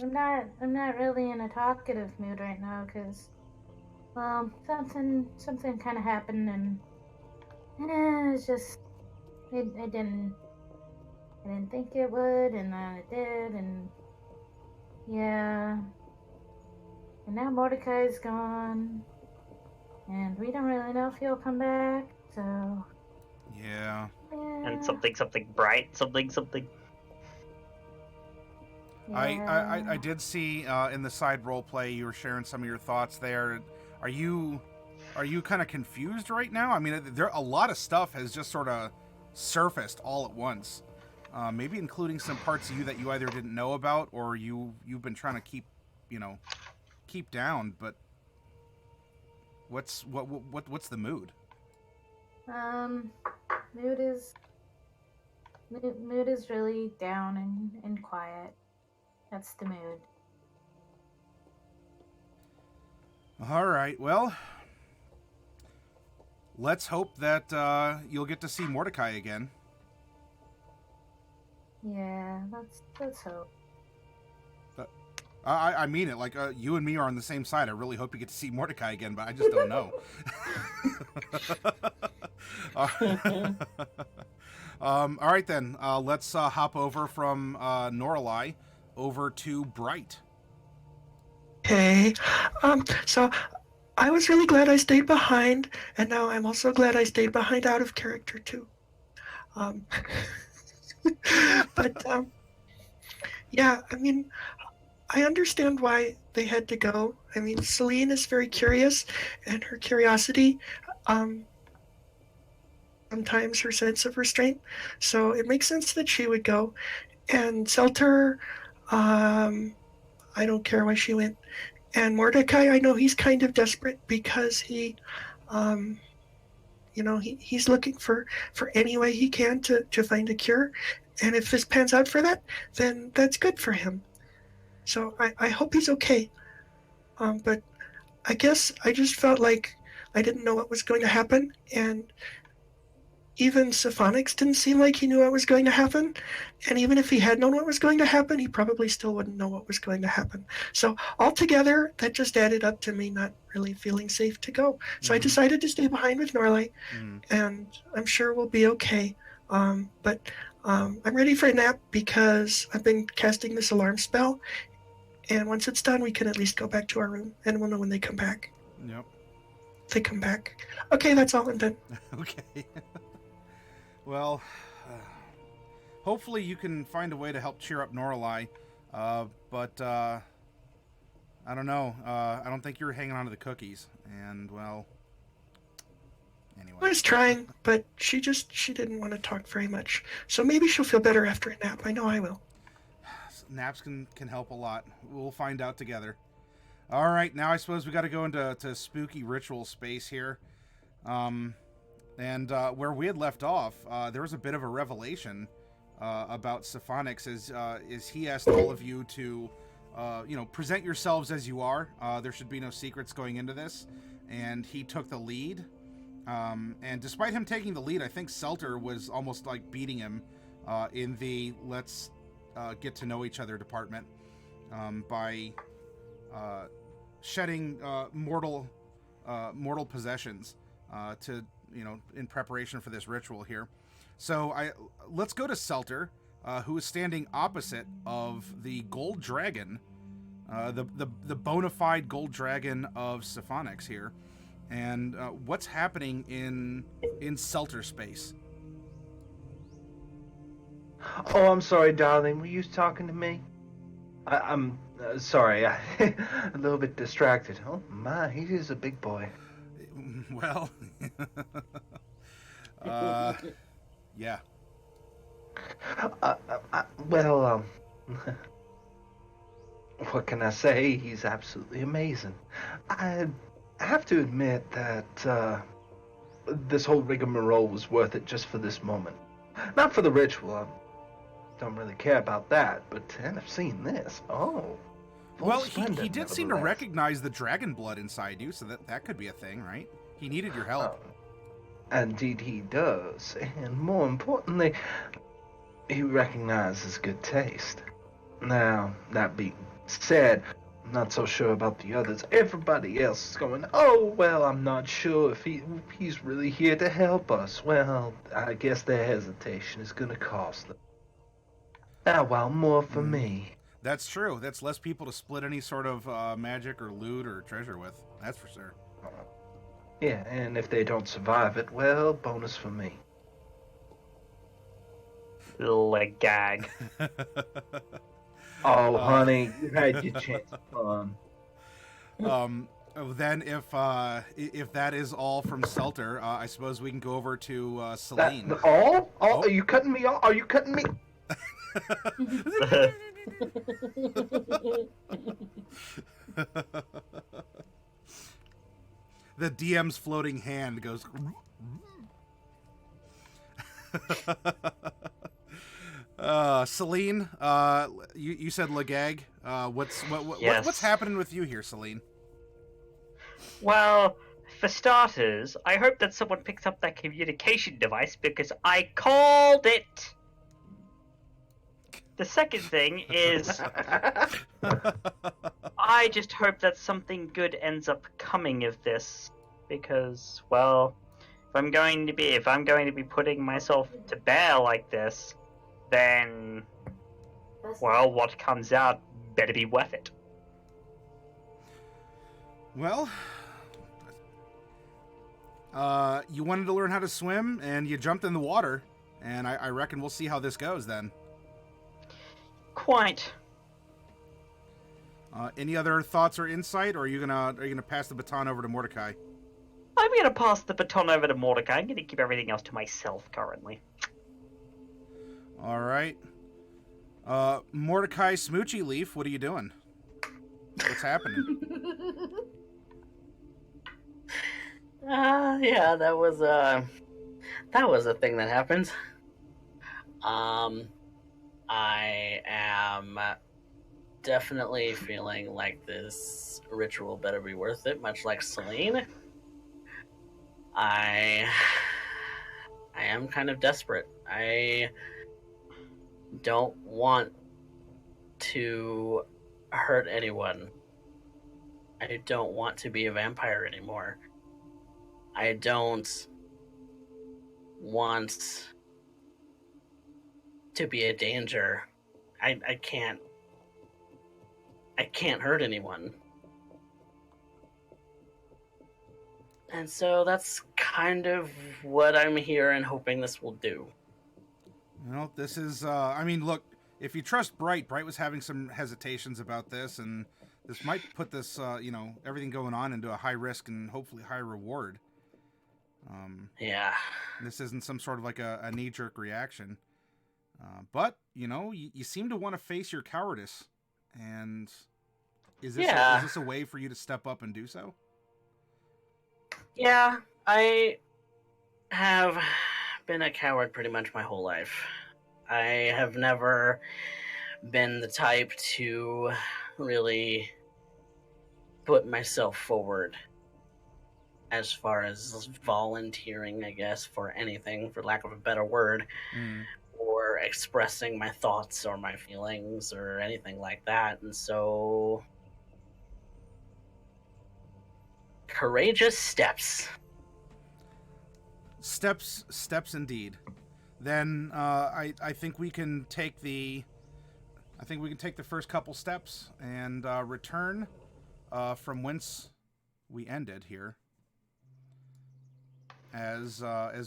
I'm not really in a talkative mood right now because, well, something kind of happened and it's just I didn't think it would, and then it did, and yeah, and now Mordecai's gone, and we don't really know if he'll come back. So Yeah. And yeah, something bright, something. I did see in the side role play you were sharing some of your thoughts there. Are you kind of confused right now? I mean, there a lot of stuff has just sort of surfaced all at once. Maybe including some parts of you that you either didn't know about or you've been trying to keep down. But what's the mood? um, mood is mood is really down and quiet. That's the mood. All right, well, let's hope that you'll get to see Mordecai again. Yeah, let's hope. I mean it. Like you and me are on the same side. I really hope you get to see Mordecai again, but I just don't know. All right then. Let's hop over from Norallie over to Bright. Hey, so I was really glad I stayed behind, and now I'm also glad I stayed behind out of character too. Um, but yeah, I mean, I understand why they had to go. I mean, Selene is very curious, and her curiosity, um, sometimes her sense of restraint. So it makes sense that she would go. And Seltur, I don't care why she went. And Mordecai, I know he's kind of desperate because um, he's looking for any way he can to find a cure. And if this pans out for that, then that's good for him. So I hope he's okay. But I guess I just felt like I didn't know what was going to happen, and even Syphenix didn't seem like he knew what was going to happen. And even if he had known what was going to happen, he probably still wouldn't know what was going to happen. So altogether, that just added up to me not really feeling safe to go. So I decided to stay behind with Norallie, and I'm sure we'll be okay. But I'm ready for a nap because I've been casting this alarm spell, and once it's done, we can at least go back to our room, and we'll know when they come back. Yep. They come back. Okay, that's all I'm done. Okay. Well, hopefully you can find a way to help cheer up Norallie. But I don't know. I don't think you're hanging on to the cookies. And, well, anyway. I was trying, but she didn't want to talk very much. So maybe she'll feel better after a nap. I know I will. Naps can help a lot. We'll find out together. All right, now I suppose we got to go into spooky ritual space here. And where we had left off, there was a bit of a revelation about Syphenix as he asked all of you to, present yourselves as you are. There should be no secrets going into this. And he took the lead. And despite him taking the lead, I think Seltur was almost like beating him in the let's get to know each other department by shedding mortal possessions to in preparation for this ritual here. So let's go to Seltur, who is standing opposite of the gold dragon, the bona fide gold dragon of Syphenix here, and what's happening in Seltur space. Oh, I'm sorry, darling. Were you talking to me? I'm sorry. A little bit distracted. Oh my, he is a big boy. Well, yeah. Well, what can I say? He's absolutely amazing. I have to admit that this whole rigmarole was worth it just for this moment. Not for the ritual. I don't really care about that, but I've seen this. Oh. Well, he did seem to recognize the dragon blood inside you, so that could be a thing, right? He needed your help. Indeed he does. And more importantly, he recognizes good taste. Now, that being said, I'm not so sure about the others. Everybody else is going, oh, well, I'm not sure if he's really here to help us. Well, I guess their hesitation is going to cost them. Now, while more for me. That's true. That's less people to split any sort of magic or loot or treasure with. That's for sure. Yeah, and if they don't survive it, well, bonus for me. Leg gag. Oh, honey, you had your chance of fun. Then, if that is all from Seltur, I suppose we can go over to Selene. All? Are you cutting me off? Are you cutting me? The DM's floating hand goes. Selene, you said Lagag. Yes. What's happening with you here, Selene? Well, for starters, I hope that someone picks up that communication device because I called it. The second thing is, I just hope that something good ends up coming of this, because, well, if I'm going to be putting myself to bear like this, then, well, what comes out better be worth it. Well, you wanted to learn how to swim, and you jumped in the water, and I reckon we'll see how this goes then. Quite. Any other thoughts or insight, or are you gonna pass the baton over to Mordecai? I'm gonna pass the baton over to Mordecai. I'm gonna keep everything else to myself currently. All right. Mordecai Smoochy Leaf, what are you doing? What's happening? Yeah, that was a thing that happened. I am definitely feeling like this ritual better be worth it, much like Selene. I am kind of desperate. I don't want to hurt anyone. I don't want to be a vampire anymore. I don't want to be a danger. I can't hurt anyone. And so that's kind of what I'm here and hoping this will do. Well, this is, I mean, look, if you trust Bright was having some hesitations about this, and this might put this, everything going on into a high risk and hopefully high reward. Yeah. This isn't some sort of like a knee-jerk reaction. But, you seem to want to face your cowardice. And is this a way for you to step up and do so? Yeah, I have been a coward pretty much my whole life. I have never been the type to really put myself forward as far as volunteering, I guess, for anything, for lack of a better word, or expressing my thoughts or my feelings or anything like that. And so, courageous steps. Steps indeed. Then I think we can take the first couple steps and return from whence we ended here. As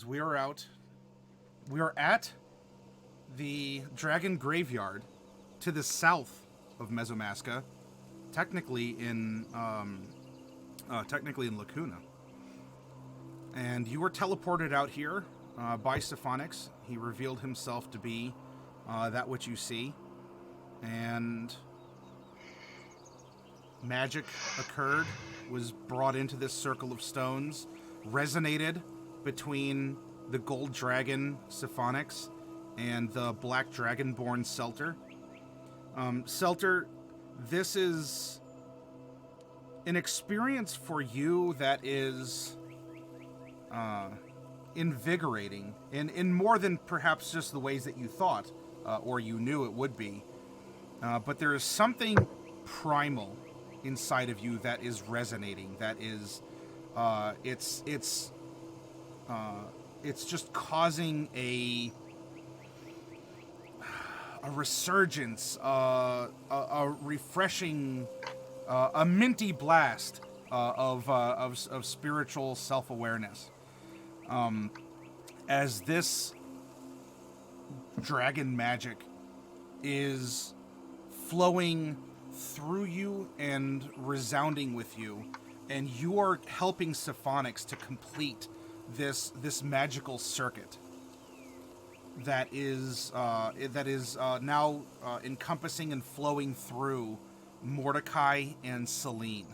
we are out, we are at the Dragon Graveyard to the south of Mesomasca, technically in Lacuna. And you were teleported out here by Syphenix. He revealed himself to be that which you see, and magic occurred, was brought into this circle of stones, resonated between the gold dragon Syphenix and the black dragonborn Seltur. Seltur, this is an experience for you that is invigorating in more than perhaps just the ways that you thought or you knew it would be. But there is something primal inside of you that is resonating. That is, it's just causing a resurgence, a refreshing, a minty blast of spiritual self-awareness. As this dragon magic is flowing through you and resounding with you, and you are helping Syphenix to complete this magical circuit that is now encompassing and flowing through Mordecai and Selene.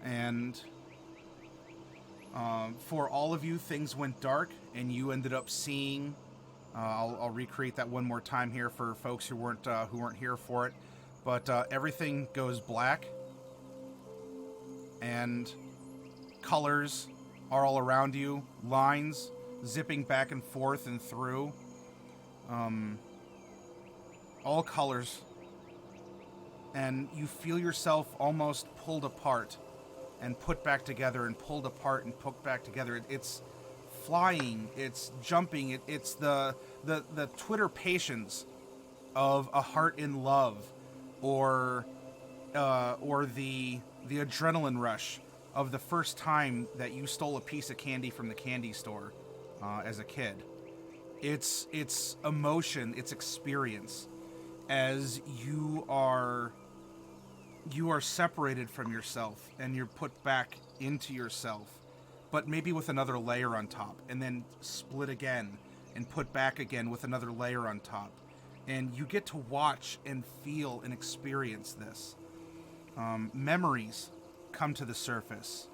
And for all of you, things went dark, and you ended up seeing. I'll recreate that one more time here for folks who weren't here for it. But everything goes black, and colors are all around you. Lines zipping back and forth and through. All colors, and you feel yourself almost pulled apart and put back together, and pulled apart and put back together. It's flying, it's jumping, it's the Twitter patience of a heart in love, or the adrenaline rush of the first time that you stole a piece of candy from the candy store as a kid. It's emotion, it's experience, as you are separated from yourself and you're put back into yourself, but maybe with another layer on top, and then split again and put back again with another layer on top. And you get to watch and feel and experience this. Memories come to the surface.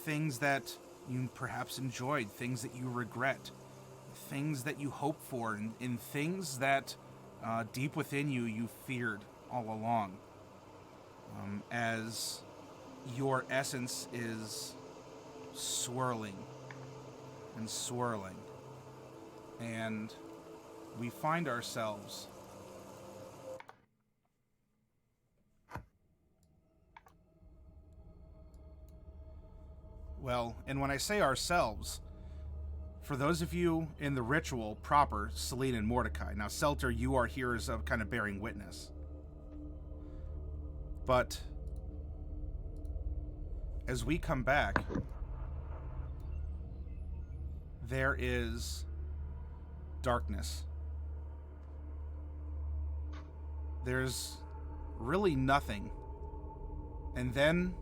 Things that you perhaps enjoyed, things that you regret, things that you hope for, and things that deep within you feared all along. As your essence is swirling and swirling, and we find ourselves well, and when I say ourselves, for those of you in the ritual proper, Selene and Mordecai. Now, Seltur, you are here as a kind of bearing witness. But as we come back, there is darkness. There's really nothing. And then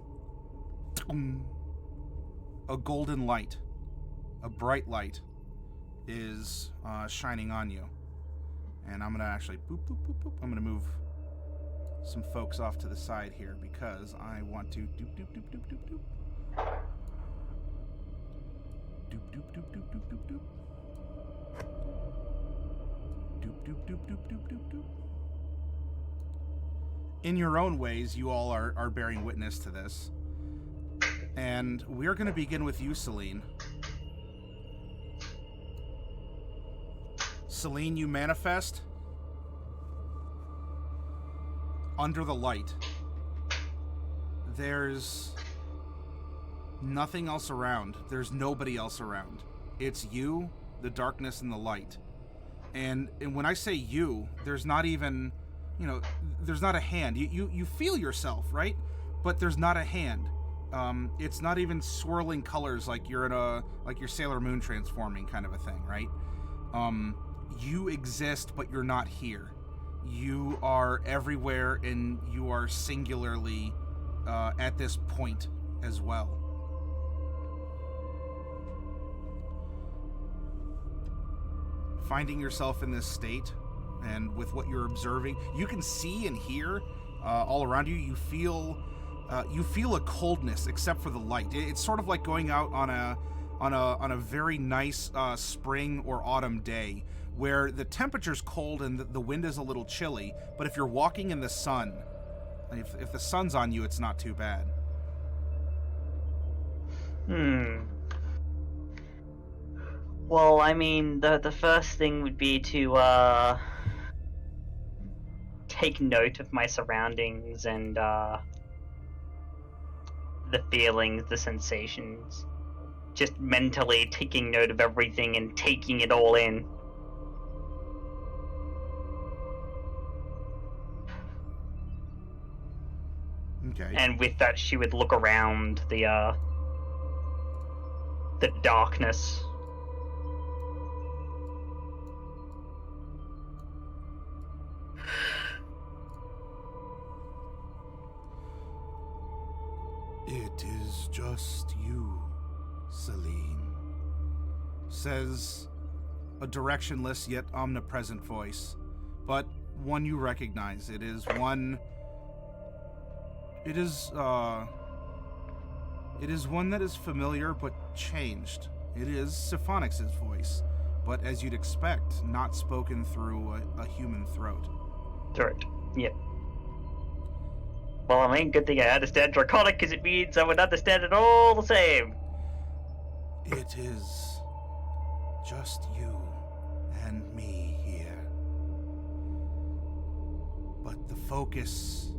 a golden light, a bright light, is shining on you. And I'm going to actually boop, boop, boop, boop. I'm going to move some folks off to the side here because I want to doop, doop, doop, doop, doop, doop. Doop, doop, doop, doop, doop, doop, doop. Doop, doop, doop, doop, doop, doop, doop. In your own ways, you all are bearing witness to this. And we're going to begin with you, Selene. Selene, you manifest under the light. There's nothing else around. There's nobody else around. It's you, the darkness, and the light. And when I say you, there's not even, there's not a hand. You feel yourself, right? But there's not a hand. It's not even swirling colors like you're Sailor Moon transforming kind of a thing, right? You exist, but you're not here. You are everywhere, and you are singularly at this point as well. Finding yourself in this state, and with what you're observing, you can see and hear all around you. You feel a coldness, except for the light. It's sort of like going out on a very nice spring or autumn day, where the temperature's cold and the wind is a little chilly. But if you're walking in the sun, if the sun's on you, it's not too bad. Well, I mean, the first thing would be to take note of my surroundings and the feelings, the sensations. Just mentally taking note of everything and taking it all in. Okay. And with that, she would look around the darkness. It is just you, Selene, says a directionless yet omnipresent voice, but one you recognize. It is one that is familiar but changed. It is Syphenix's voice, but as you'd expect, not spoken through a human throat. Throat. Yep. Well, I mean, good thing I understand Draconic, because it means I would understand it all the same. It is just you and me here. But the focus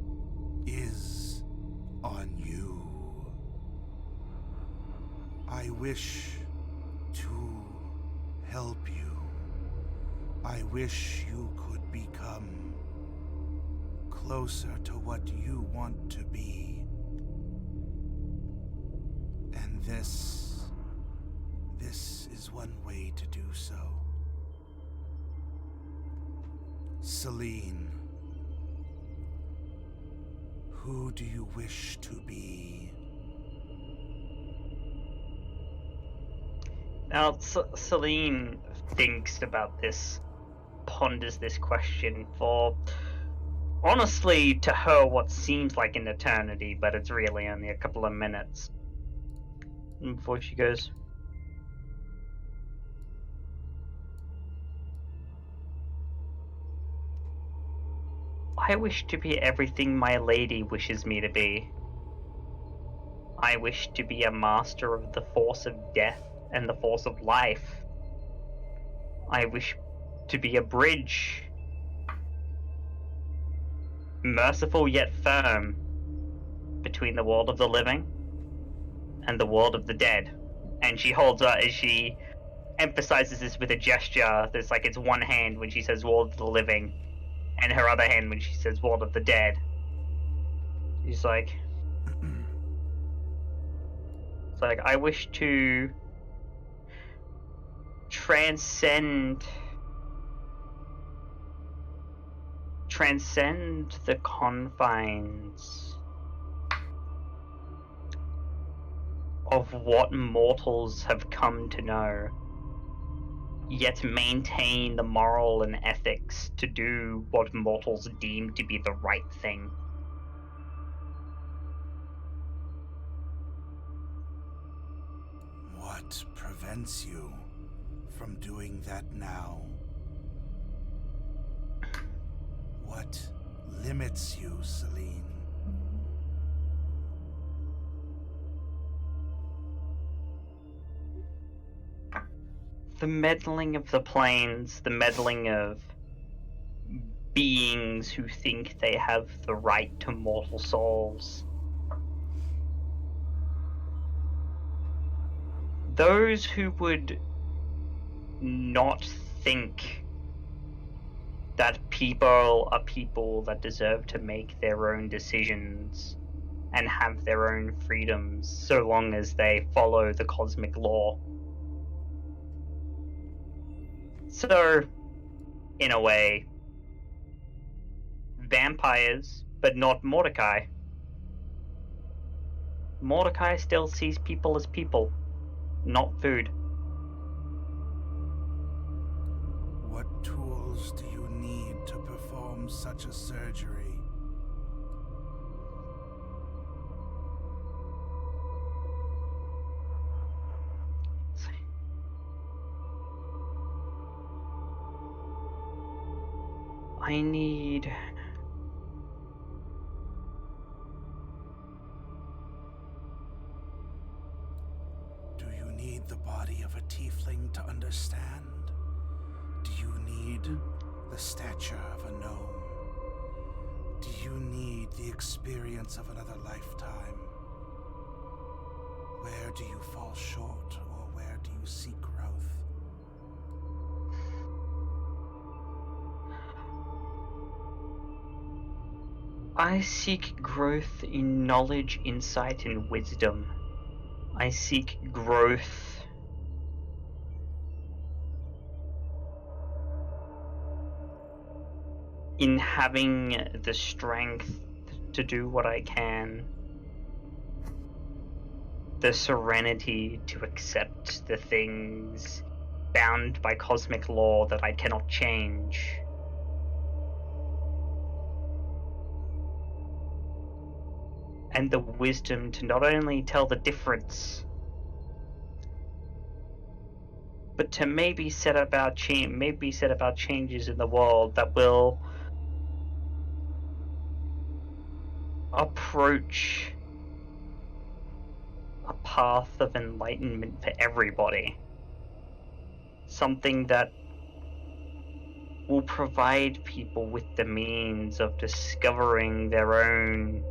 is on you. I wish to help you. I wish you could become closer to what you want to be. And this is one way to do so. Selene, who do you wish to be? Now, Selene thinks about this, ponders this question for, honestly, to her, what seems like an eternity, but it's really only a couple of minutes. And before she goes, I wish to be everything my lady wishes me to be. I wish to be a master of the force of death and the force of life. I wish to be a bridge, merciful yet firm, between the world of the living and the world of the dead. And she holds up as she emphasizes this with a gesture. There's like it's one hand when she says world of the living, and her other hand when she says world of the dead. She's like, it's like, I wish to transcend the confines of what mortals have come to know, yet maintain the moral and ethics to do what mortals deem to be the right thing. What prevents you from doing that now? What limits you, Selene? The meddling of the planes, the meddling of beings who think they have the right to mortal souls. Those who would not think that people are people that deserve to make their own decisions and have their own freedoms so long as they follow the cosmic law. So, in a way, vampires, but not Mordecai. Mordecai still sees people as people, not food. What tools do you need to perform such a surgery? I need... Do you need the body of a tiefling to understand? Do you need the stature of a gnome? Do you need the experience of another lifetime? Where do you fall short, or where do you seek growth? I seek growth in knowledge, insight, and wisdom. I seek growth in having the strength to do what I can, the serenity to accept the things bound by cosmic law that I cannot change. And the wisdom to not only tell the difference, but to maybe set about changes in the world that will approach a path of enlightenment for everybody. Something that will provide people with the means of discovering their own,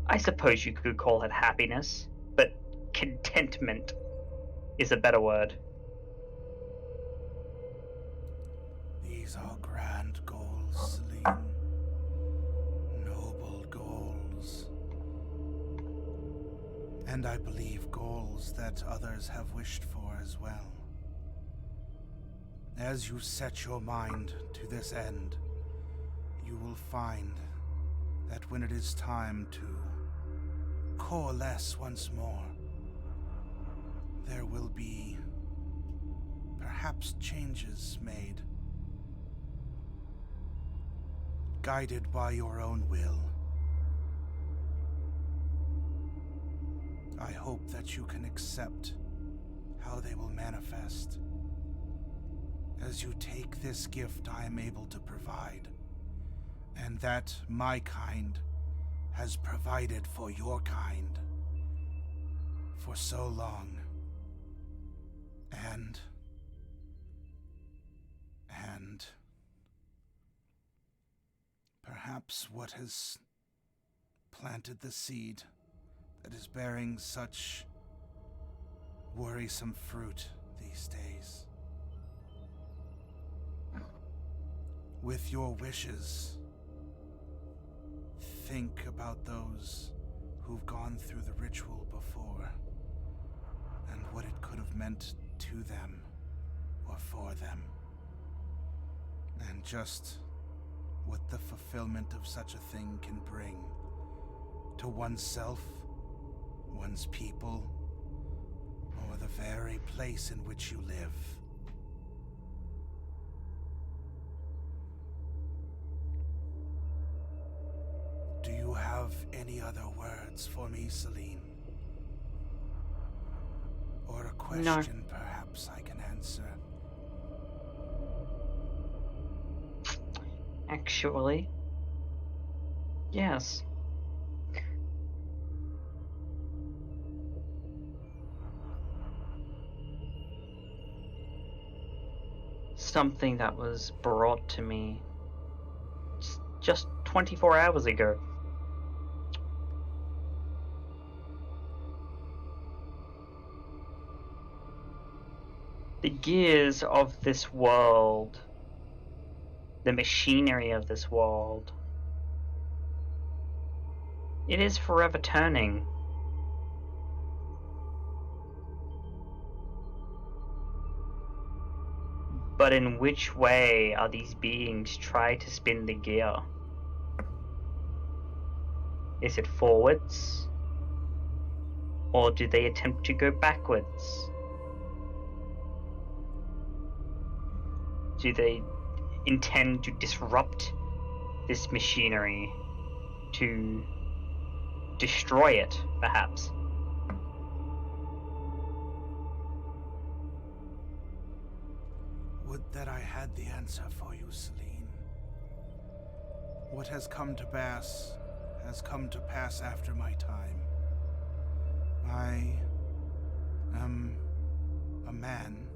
I suppose you could call it happiness, but contentment is a better word. These are grand goals, Selene. Noble goals. And I believe goals that others have wished for as well. As you set your mind to this end, you will find that when it is time to coalesce once more, there will be perhaps changes made, guided by your own will. I hope that you can accept how they will manifest as you take this gift I am able to provide, and that my kind has provided for your kind for so long. And perhaps what has planted the seed that is bearing such worrisome fruit these days. With your wishes, think about those who've gone through the ritual before and what it could have meant to them or for them, and just what the fulfillment of such a thing can bring to oneself, one's people, or the very place in which you live. Do you have any other words for me, Selene? Or a question perhaps I can answer? Actually, yes. Something that was brought to me just 24 hours ago. The gears of this world, the machinery of this world, it is forever turning. But in which way are these beings trying to spin the gear? Is it forwards? Or do they attempt to go backwards? Do they intend to disrupt this machinery, to destroy it, perhaps? Would that I had the answer for you, Selene. What has come to pass has come to pass after my time. I am a man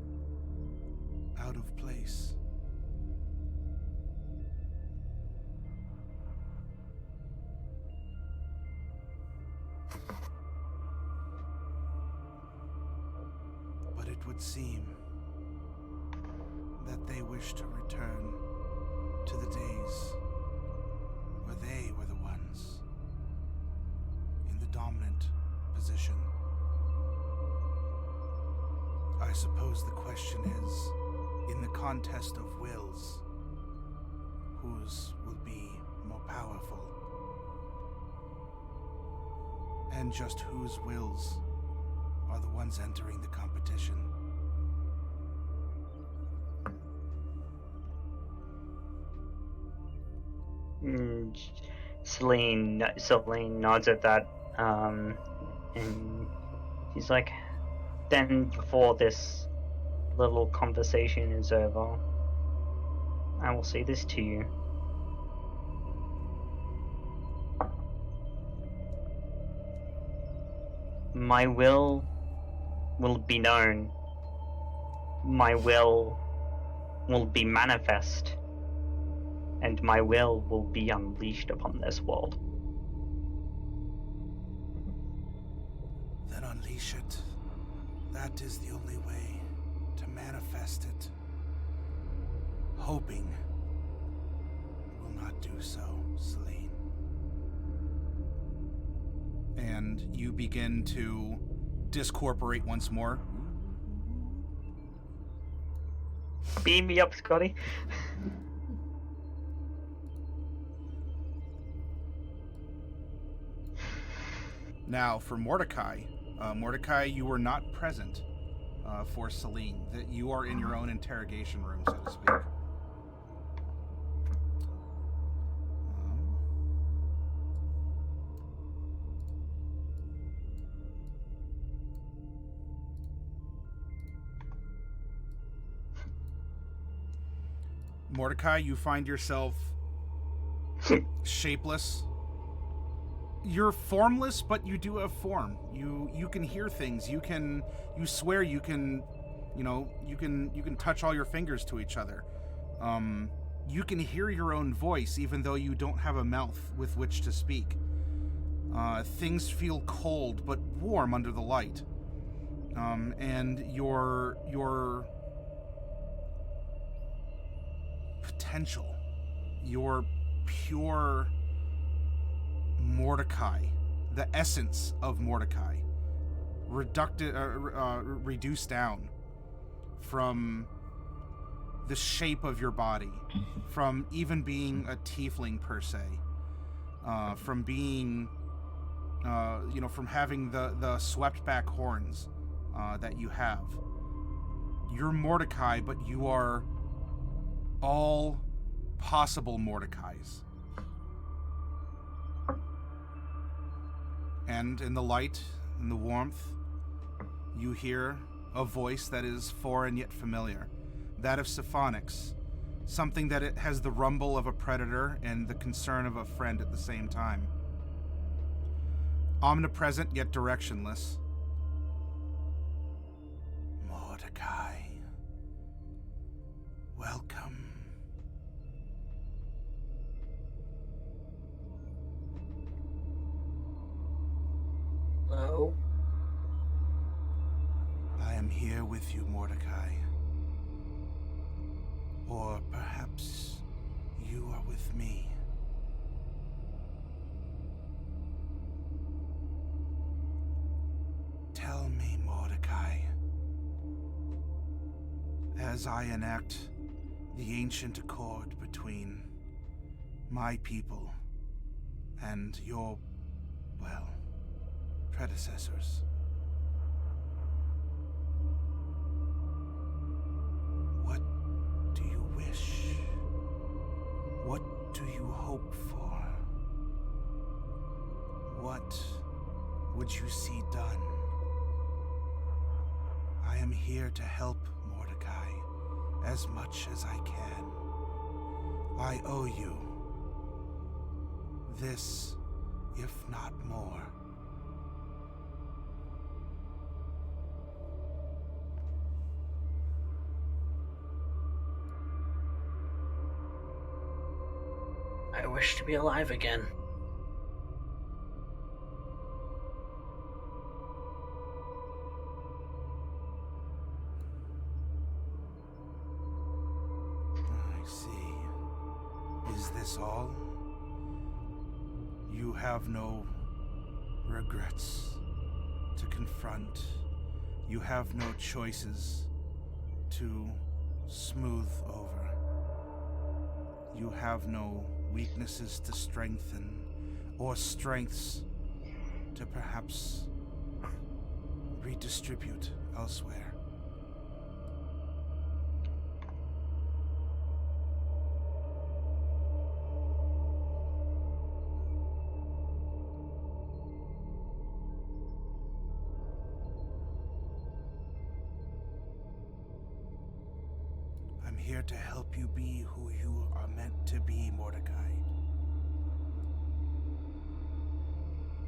out of place. But it would seem that they wish to return to the days where they were the ones in the dominant position. I suppose the question is, in the contest of wills, whose will be more powerful? And just whose wills are the ones entering the competition? Selene nods at that, and she's like, then before this little conversation is over, I will say this to you. My will be known. My will be manifest. And my will be unleashed upon this world. Then unleash it. That is the only way to manifest it. Hoping will not do so, Selene. And you begin to discorporate once more. Beam me up, Scotty. Now, for Mordecai, you were not present for Selene. That you are in your own interrogation room, so to speak. Mordecai, you find yourself shapeless. You're formless, but you do have form. You can hear things. You swear you can touch all your fingers to each other. You can hear your own voice, even though you don't have a mouth with which to speak. Things feel cold but warm under the light. And your potential, your pure Mordecai, the essence of Mordecai, reduced down from the shape of your body, from even being a tiefling per se, from being, from having the swept back horns that you have. You're Mordecai, but you are all possible Mordecais. And in the light, in the warmth, you hear a voice that is foreign yet familiar, that of Syphenix, something that it has the rumble of a predator and the concern of a friend at the same time. Omnipresent yet directionless. Mordecai, welcome. Hello? I am here with you, Mordecai. Or perhaps you are with me. Tell me, Mordecai, as I enact the ancient accord between my people and your, well, predecessors. What do you wish? What do you hope for? What would you see done? I am here to help, Mordecai, as much as I can. I owe you this, if not more. I wish to be alive again. all, you have no regrets to confront. You have no choices to smooth over. You have no weaknesses to strengthen, or strengths to perhaps redistribute elsewhere. I'm here to help you be who you are meant to be, Mordecai.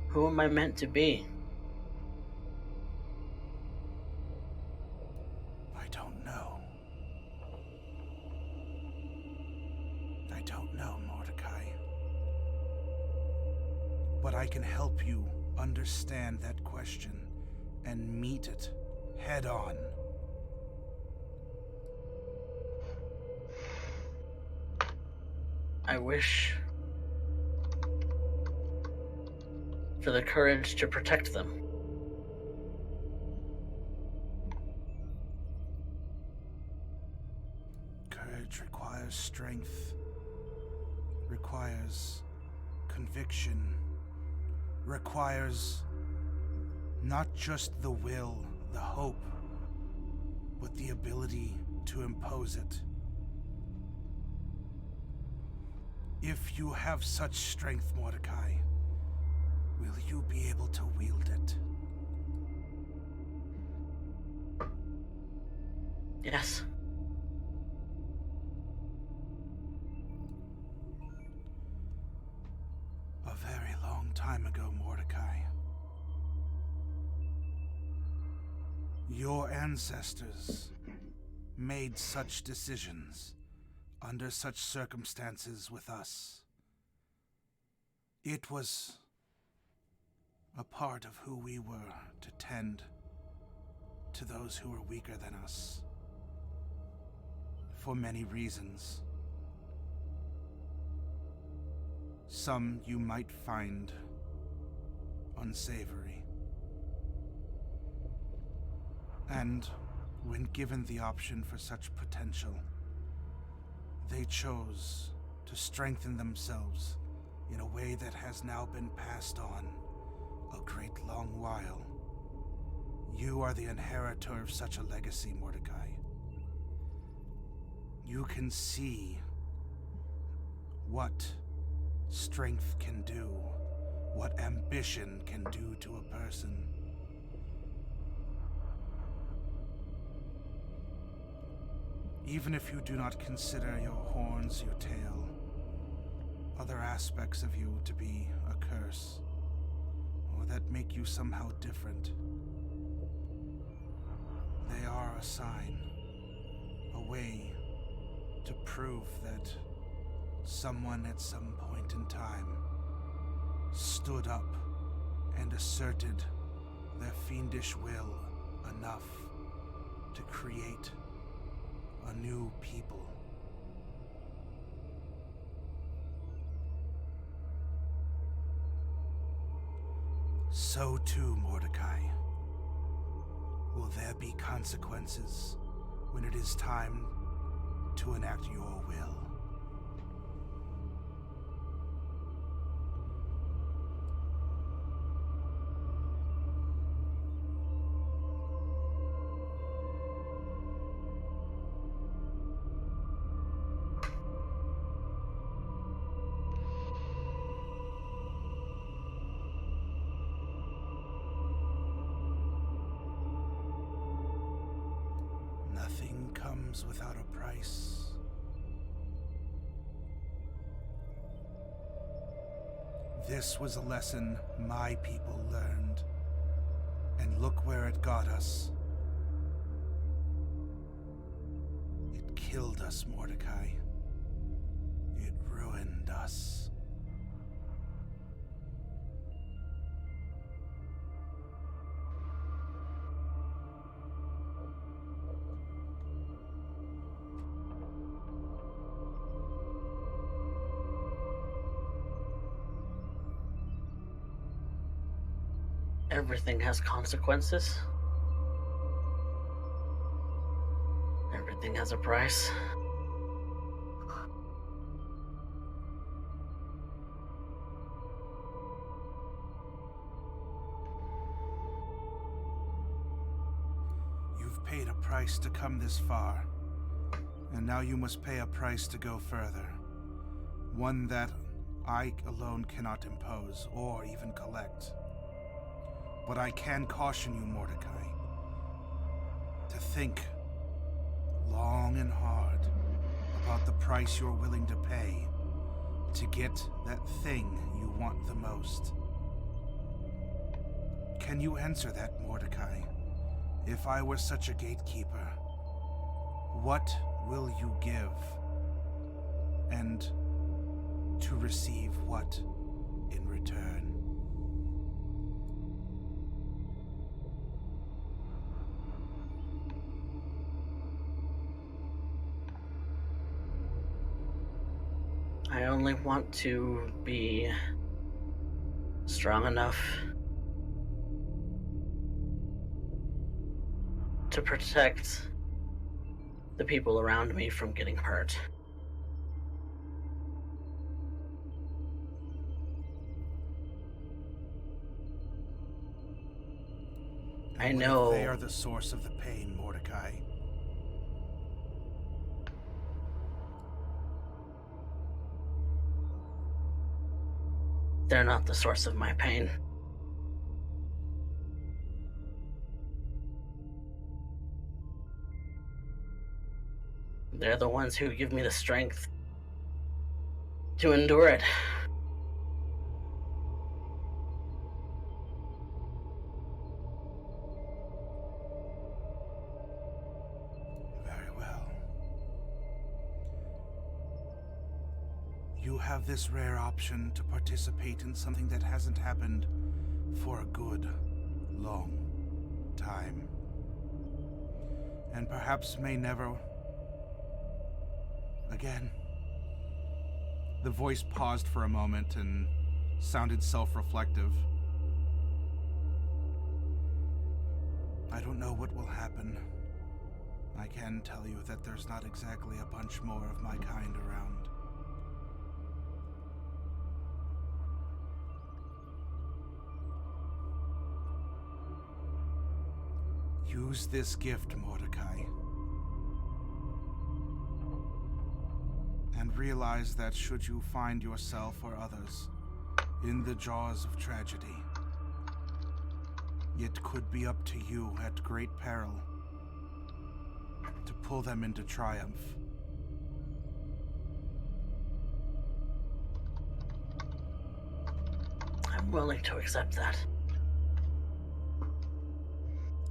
Who am I meant to be? I don't know. I don't know, Mordecai. But I can help you understand that question and meet it head on. I wish for the courage to protect them. Courage requires strength, requires conviction, requires not just the will, the hope, but the ability to impose it. If you have such strength, Mordecai, will you be able to wield it? Yes. A very long time ago, Mordecai, your ancestors made such decisions under such circumstances with us. It was a part of who we were to tend to those who were weaker than us, for many reasons. Some you might find unsavory. And when given the option for such potential, they chose to strengthen themselves in a way that has now been passed on a great long while. You are the inheritor of such a legacy, Mordecai. You can see what strength can do, what ambition can do to a person. Even if you do not consider your horns, your tail, other aspects of you to be a curse, or that make you somehow different, they are a sign, a way to prove that someone at some point in time stood up and asserted their fiendish will enough to create a new people. So too, Mordecai, will there be consequences when it is time to enact your will. Nothing comes without a price. This was a lesson my people learned, and look where it got us. It killed us, Mordecai. It ruined us. Everything has consequences. Everything has a price. You've paid a price to come this far, and now you must pay a price to go further. One that I alone cannot impose or even collect. But I can caution you, Mordecai, to think long and hard about the price you're willing to pay to get that thing you want the most. Can you answer that, Mordecai? If I were such a gatekeeper, what will you give? And to receive what in return? I only want to be strong enough to protect the people around me from getting hurt. I know they are the source of the pain, Mordecai. they're not the source of my pain. They're the ones who give me the strength to endure it. Very well. You have this rare option to participate in something that hasn't happened for a good, long time. And perhaps may never again. The voice paused for a moment and sounded self-reflective. I don't know what will happen. I can tell you that there's not exactly a bunch more of my kind around. Use this gift, Mordecai. And realize that should you find yourself or others in the jaws of tragedy, it could be up to you at great peril to pull them into triumph. I'm willing to accept that.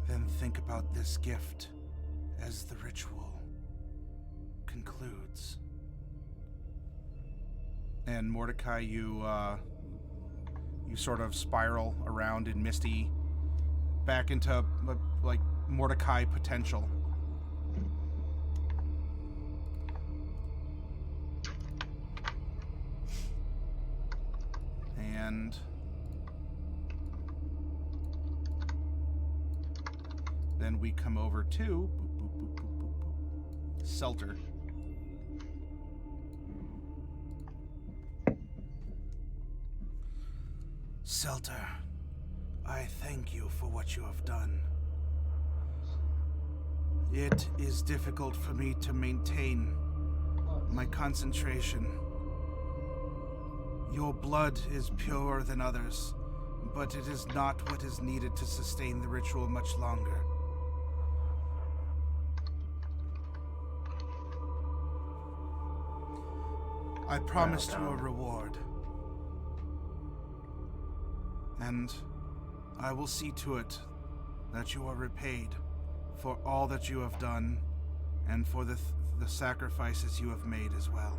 Then think about this gift as the ritual concludes. And Mordecai, you sort of spiral around in Misty back into like Mordecai potential. And then we come over to Seltur. Seltur, I thank you for what you have done. It is difficult for me to maintain my concentration. Your blood is purer than others, but it is not what is needed to sustain the ritual much longer. I promised you a reward. And I will see to it that you are repaid for all that you have done and for the sacrifices you have made as well.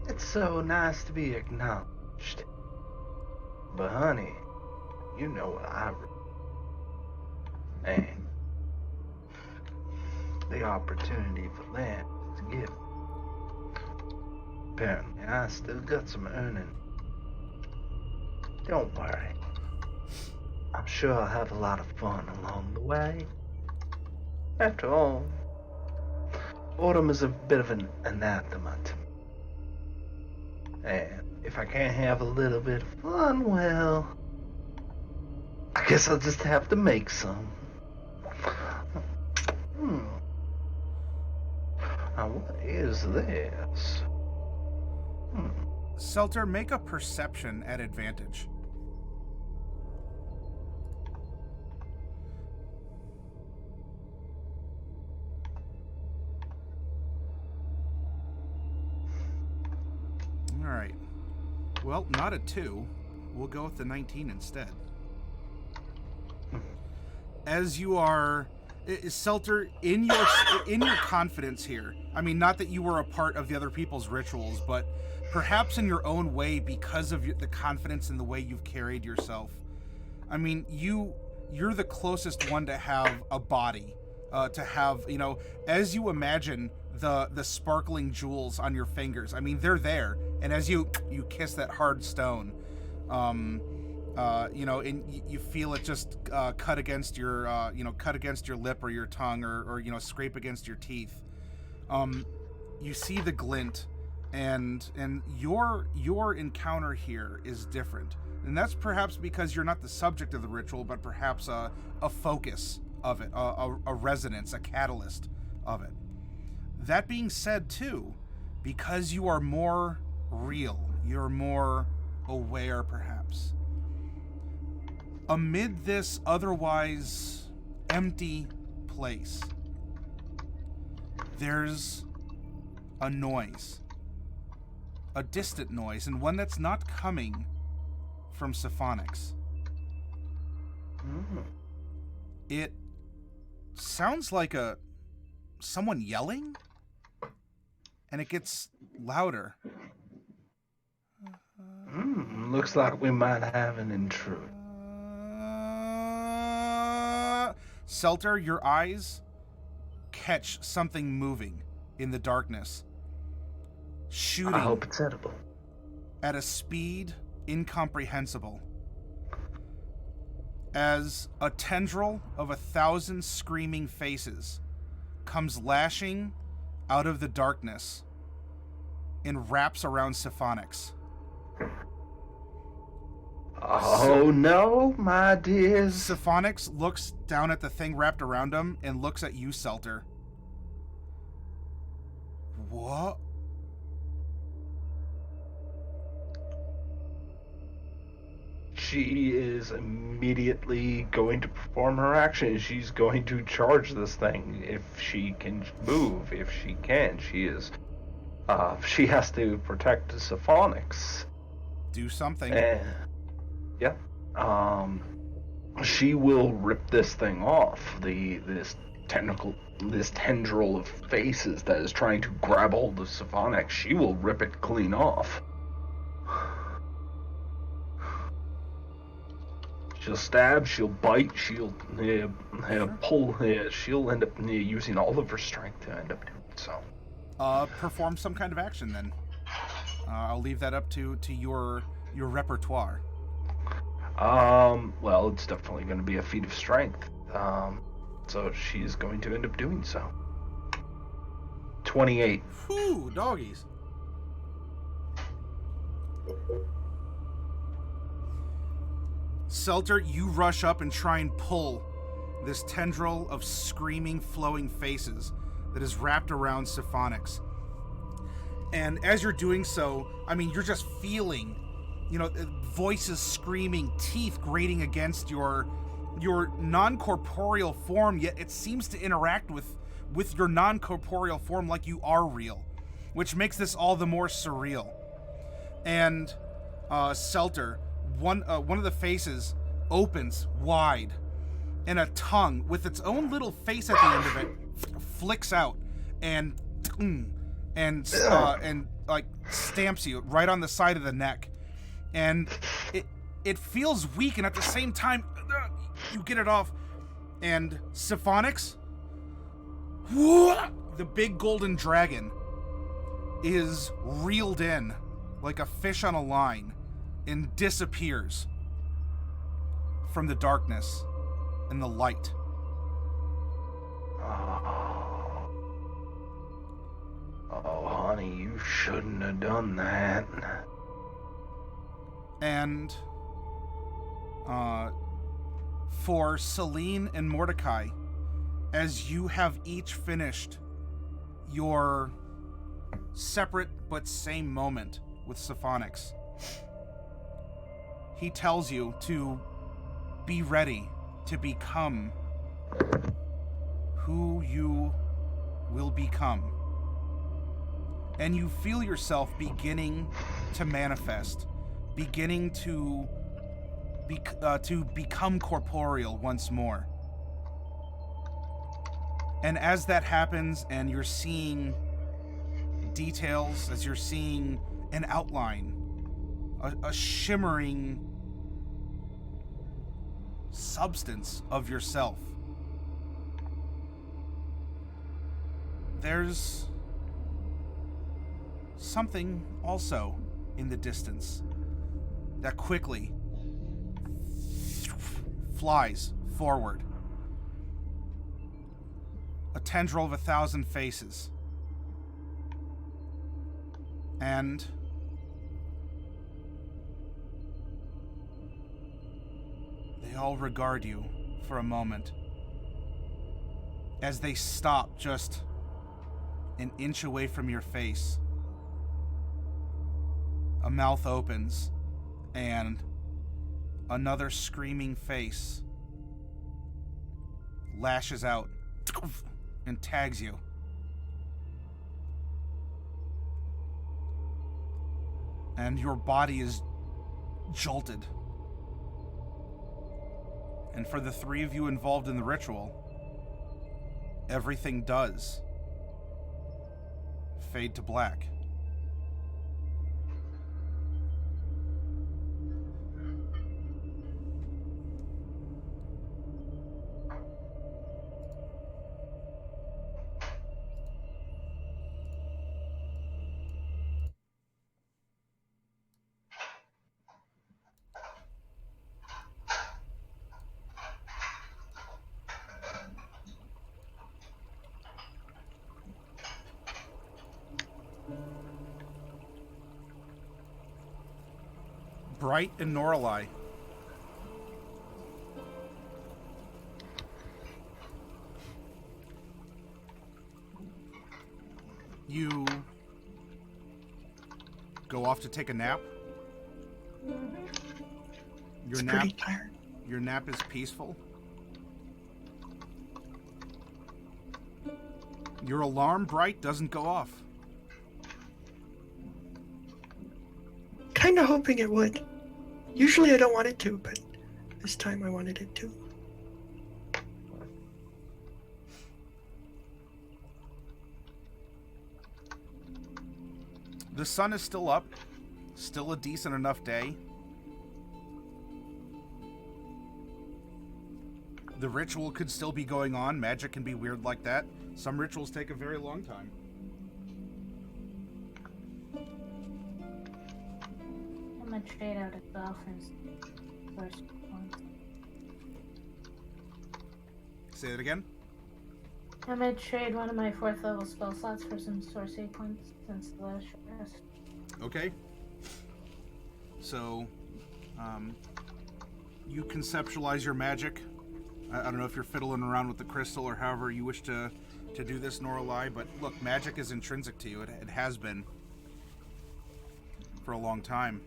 It's so nice to be acknowledged. But honey, you know what and the opportunity for that is given. Apparently, I still got some earning Don't worry. I'm sure I'll have a lot of fun along the way. After all, autumn is a bit of an anathema to me. And if I can't have a little bit of fun, well, I guess I'll just have to make some. Now, what is this? Seltur, make a perception at advantage. All right. Well, not a 2. We'll go with the 19 instead. As you are, Seltur, in your confidence here. I mean, not that you were a part of the other people's rituals, but perhaps in your own way, because of the confidence in the way you've carried yourself. I mean, you're the closest one to have a body, to have, as you imagine the sparkling jewels on your fingers. I mean, they're there, and as you kiss that hard stone, and you feel it just cut against your lip or your tongue, or scrape against your teeth. You see the glint, and your encounter here is different, and that's perhaps because you're not the subject of the ritual, but perhaps a focus of it, a resonance, a catalyst of it. That being said, too, because you are more real, you're more aware, perhaps. Amid this otherwise empty place, there's a noise. A distant noise, and one that's not coming from Syphenix. It sounds like someone yelling, and it gets louder. Looks like we might have an intruder. Seltur, your eyes catch something moving in the darkness, shooting. I hope it's edible. At a speed incomprehensible, as a tendril of 1,000 screaming faces comes lashing out of the darkness and wraps around Syphenix. Oh no, my dears. Syphenix looks down at the thing wrapped around him and looks at you, Seltur. What? She is immediately going to perform her action. She's going to charge this thing if she can move. If she can, she has to protect Syphenix. Do something. Yeah. She will rip this thing off. This tendril of faces that is trying to grab hold of Syphenix. She will rip it clean off. She'll stab, she'll bite, she'll pull. She'll end up using all of her strength to end up doing so. Perform some kind of action then. I'll leave that up to your repertoire. Well, it's definitely going to be a feat of strength. So she's going to end up doing so. 28. Whew, doggies. Seltur, you rush up and try and pull this tendril of screaming, flowing faces that is wrapped around Syphenix. And as you're doing so, I mean, you're just feeling, voices screaming, teeth grating against your non-corporeal form, yet it seems to interact with your non-corporeal form like you are real, which makes this all the more surreal. And Seltur, one of the faces opens wide, and a tongue with its own little face at the end of it flicks out and like stamps you right on the side of the neck, and it feels weak, and at the same time you get it off, and Syphenix, the big golden dragon, is reeled in like a fish on a line and disappears from the darkness and the light. Oh, honey, you shouldn't have done that. And for Selene and Mordecai, as you have each finished your separate but same moment with Syphenix, he tells you to be ready to become who you will become. And you feel yourself beginning to manifest, beginning to become corporeal once more. And as that happens, and you're seeing details, as you're seeing an outline, a shimmering substance of yourself, there's something also in the distance that quickly flies forward. A tendril of 1,000 faces. And they all regard you for a moment as they stop just an inch away from your face. A mouth opens and another screaming face lashes out and tags you. And your body is jolted. And for the three of you involved in the ritual, everything does fade to black. Bright and Norallie. You go off to take a nap. It's pretty tired. Your nap is peaceful. Your alarm, Bright, doesn't go off. Kinda hoping it would. Usually I don't want it to, but this time I wanted it to. The sun is still up. Still a decent enough day. The ritual could still be going on. Magic can be weird like that. Some rituals take a very long time. I'm gonna trade out a dolphin's first one. Say that again? I'm gonna trade one of my 4th level spell slots for some sorcery points since the last rest. Okay. So, you conceptualize your magic. I don't know if you're fiddling around with the crystal or however you wish to do this, Norallie, but look, magic is intrinsic to you. It has been for a long time.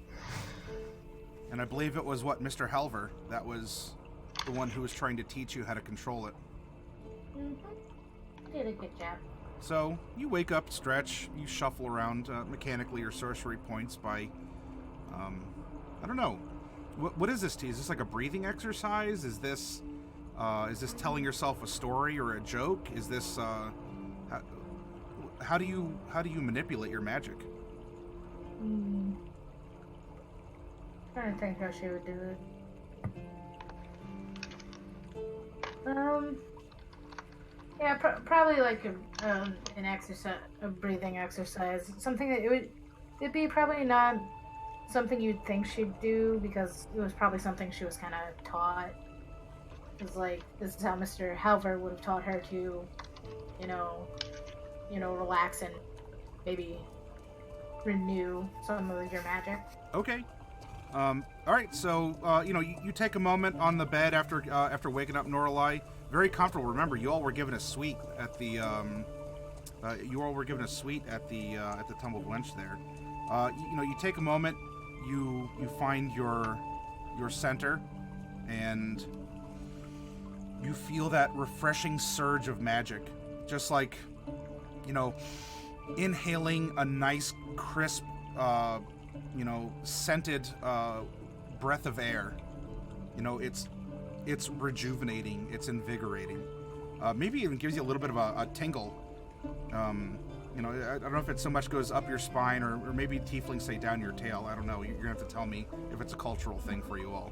And I believe it was, Mr. Halver, that was the one who was trying to teach you how to control it. Did a good job. So, you wake up, stretch, you shuffle around mechanically your sorcery points by, I don't know. What is this to you? Is this like a breathing exercise? Is this telling yourself a story or a joke? Is this, how do you manipulate your magic? Trying to think how she would do it. Yeah, probably like an exercise, a breathing exercise. Something that it'd be probably not something you'd think she'd do because it was probably something she was kind of taught. It's like this is how Mr. Halver would have taught her to, you know, relax and maybe renew some of your magic. Okay. All right. So you take a moment on the bed after waking up Norallie. Very comfortable. Remember, you all were given a suite at the Tumbled Wench there. You take a moment. You find your center, and you feel that refreshing surge of magic, just like inhaling a nice, crisp, scented breath of air. It's rejuvenating. It's invigorating. Maybe even gives you a little bit of a tingle. I don't know if it so much goes up your spine or maybe tieflings say down your tail. I don't know. You're gonna have to tell me if it's a cultural thing for you all.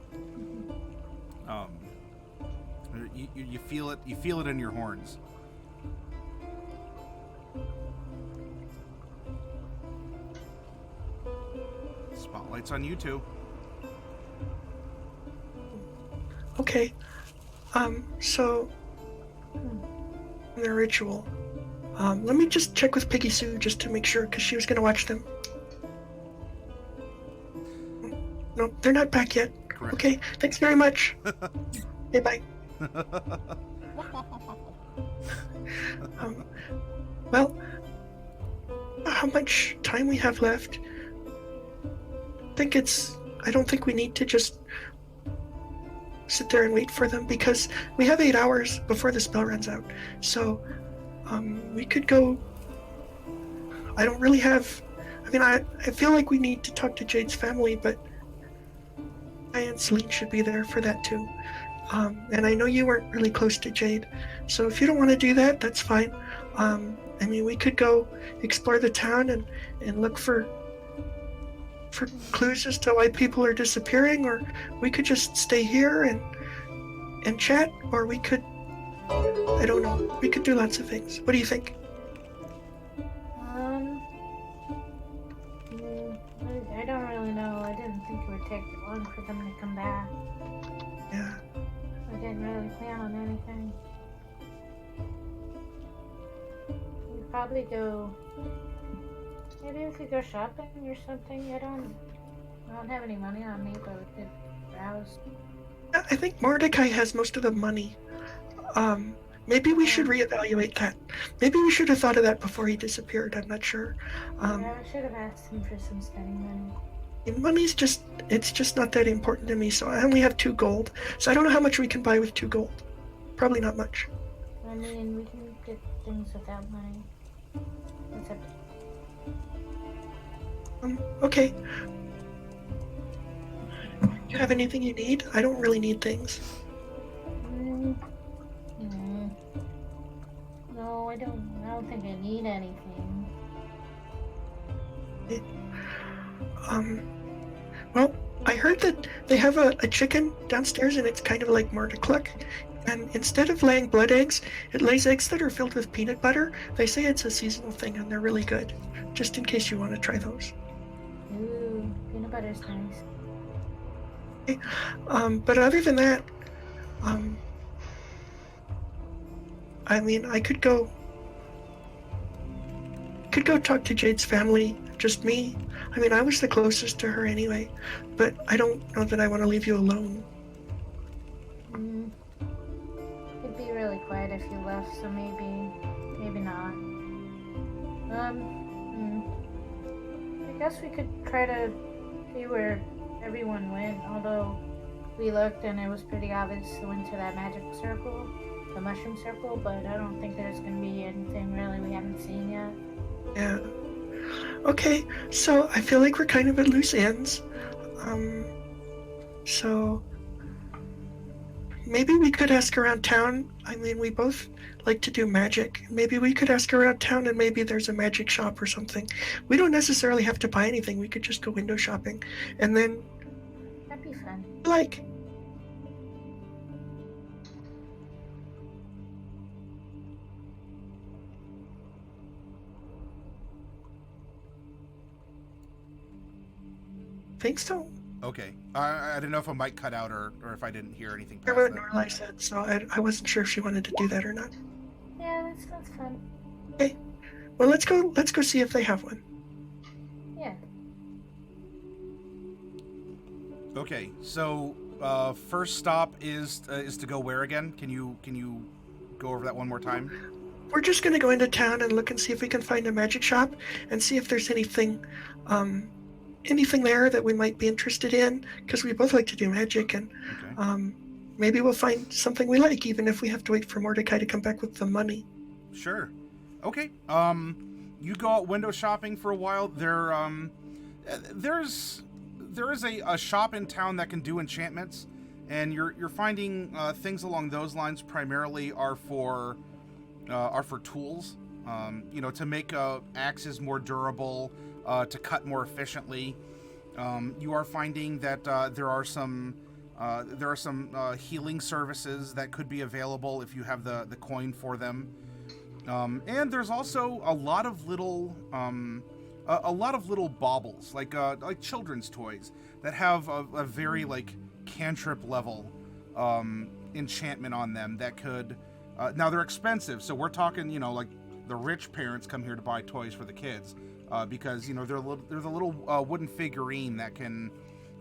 You feel it. You feel it in your horns. Spotlight's on you two. Okay. So the ritual. Let me just check with Piggy Sue just to make sure, because she was going to watch them. No, they're not back yet. Correct. Okay, thanks very much. Okay, bye. Well, how much time we have left? I don't think we need to just sit there and wait for them, because we have 8 hours before the spell runs out. So, we could go. I don't really have. I feel like we need to talk to Jade's family, but I and Selene should be there for that too. And I know you weren't really close to Jade, so if you don't want to do that, that's fine. We could go explore the town and look for clues as to why people are disappearing, or we could just stay here and chat, or we could, I don't know, we could do lots of things. What do you think? I don't really know. I didn't think it would take long for them to come back. Yeah. I didn't really plan on anything. We'd probably go. Maybe we could go shopping or something. I don't have any money on me, but we could browse. I think Mordecai has most of the money. Maybe we should reevaluate that. Maybe we should have thought of that before he disappeared. I'm not sure. Yeah, I should have asked him for some spending money. Money's it's just not that important to me, so I only have 2 gold. So I don't know how much we can buy with 2 gold. Probably not much. We can get things without money. Except. Okay. Do you have anything you need? I don't really need things. No, I don't think I need anything. Well, I heard that they have a chicken downstairs, and it's kind of like Mordecai. And instead of laying blood eggs, it lays eggs that are filled with peanut butter. They say it's a seasonal thing, and they're really good. Just in case you want to try those. Ooh, peanut butter's nice. Okay. But other than that, I could go talk to Jade's family, just me. I was the closest to her anyway, but I don't know that I want to leave you alone. It'd be really quiet if you left, so maybe not. I guess we could try to see where everyone went, although we looked and it was pretty obvious they went to that magic circle, the mushroom circle, but I don't think there's going to be anything really we haven't seen yet. Yeah. Okay, so I feel like we're kind of at loose ends. So maybe we could ask around town. We both like to do magic. Maybe we could ask around town, and maybe there's a magic shop or something. We don't necessarily have to buy anything. We could just go window shopping, and then That'd be fun. like. think so. Okay. I didn't know if a mic cut out or if I didn't hear anything Hear past what that. Norallie said, so I wasn't sure if she wanted to do that or not. Yeah, that sounds fun. Okay. Well, let's go see if they have one. Yeah. Okay. So first stop is to go where again? Can you go over that one more time? We're just gonna go into town and look and see if we can find a magic shop and see if there's anything there that we might be interested in, because we both like to do magic, and Okay. maybe we'll find something we like, even if we have to wait for Mordecai to come back with the money. Sure. Okay. You go out window shopping for a while. There is a shop in town that can do enchantments, and you're finding things along those lines primarily are for tools. To make axes more durable, to cut more efficiently. You are finding that there are some healing services that could be available if you have the coin for them. And there's also a lot of little baubles, like children's toys that have a very like cantrip level enchantment on them that could. Now they're expensive, so we're talking, like the rich parents come here to buy toys for the kids because they're the little wooden figurine that can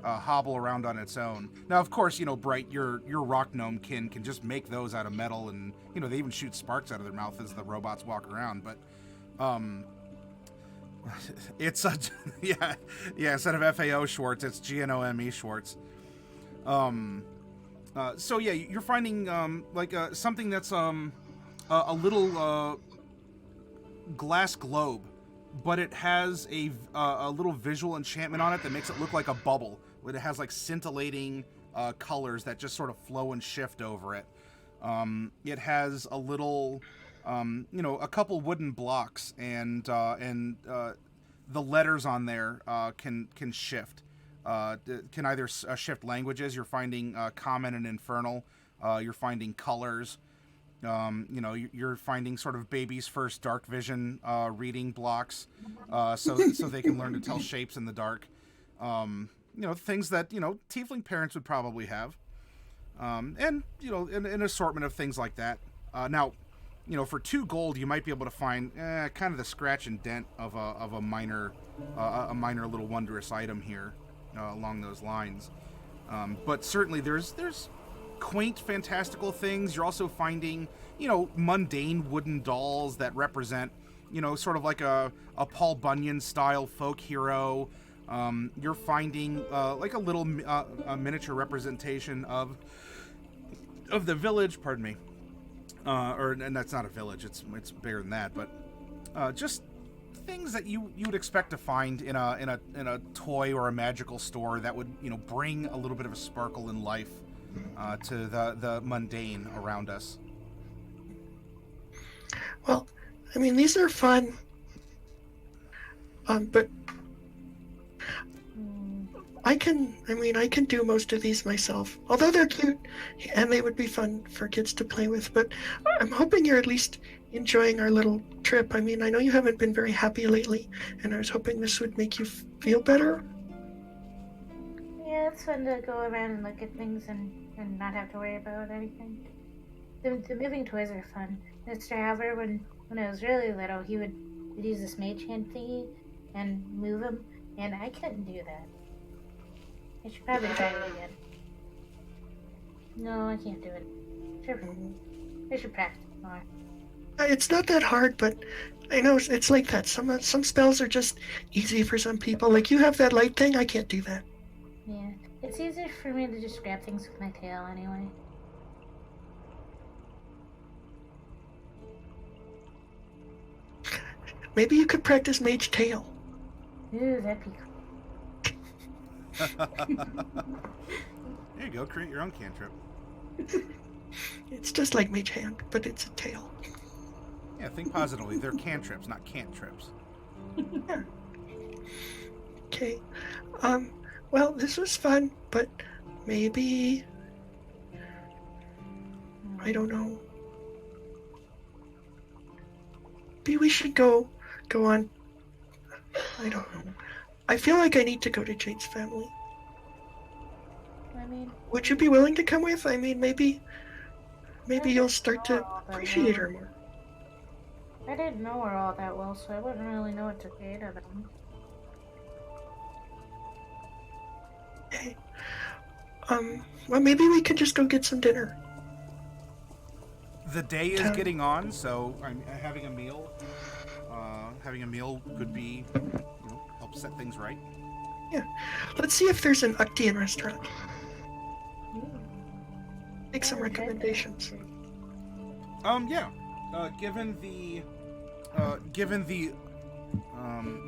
hobble around on its own. Now, of course, Bright, your rock gnome can just make those out of metal, and they even shoot sparks out of their mouth as the robots walk around. But it's a yeah. Instead of FAO Schwartz, it's GNOME Schwartz. So yeah, you're finding something that's a little glass globe, but it has a little visual enchantment on it that makes it look like a bubble. It has like scintillating colors that just sort of flow and shift over it. It has a little, a couple wooden blocks, and the letters on there can shift. Can either shift languages. You're finding Common and Infernal. You're finding colors. You're finding sort of baby's first dark vision reading blocks, so they can learn to tell shapes in the dark. Things that tiefling parents would probably have, and an assortment of things like that. Now, for 2 gold, you might be able to find kind of the scratch and dent of a minor little wondrous item here along those lines. But certainly there's quaint, fantastical things. You're also finding, mundane wooden dolls that represent, sort of like a Paul Bunyan style folk hero. You're finding like a little a miniature representation of the village. Pardon me. And that's not a village. It's bigger than that. But just things that you would expect to find in a toy or a magical store that would bring a little bit of a sparkle in life to the mundane around us. Well, I mean, these are fun, but I can do most of these myself. Although they're cute and they would be fun for kids to play with, but I'm hoping you're at least enjoying our little trip. I mean, I know you haven't been very happy lately, and I was hoping this would make you feel better. Yeah, it's fun to go around and look at things and not have to worry about anything. The moving toys are fun. Mr. Haver, when I was really little, he would use this mage hand thingy and move them, and I couldn't do that. I should probably try it again. No, I can't do it. I should practice more. It's not that hard, but I know it's like that. Some spells are just easy for some people. Like you have that light thing, I can't do that. Yeah, it's easier for me to just grab things with my tail anyway. Maybe you could practice Mage Tail. Ooh, that'd be cool. There you go. Create your own cantrip. It's just like Mage Hand, but it's a tail. Yeah, think positively. They're cantrips, not cantrips. Yeah. Okay. Well, this was fun, but maybe... I don't know. Maybe we should go on... I don't know. I feel like I need to go to Jade's family. I mean, Would you be willing to come with? I mean, maybe you'll start to appreciate her more. I didn't know her all that well, so I wouldn't really know what to say to them. Hey, well, maybe we could just go get some dinner. The day is getting on, so I'm having a meal. Having a meal could be, help set things right. Yeah, let's see if there's an Uctian restaurant. Make some recommendations. Yeah. Given the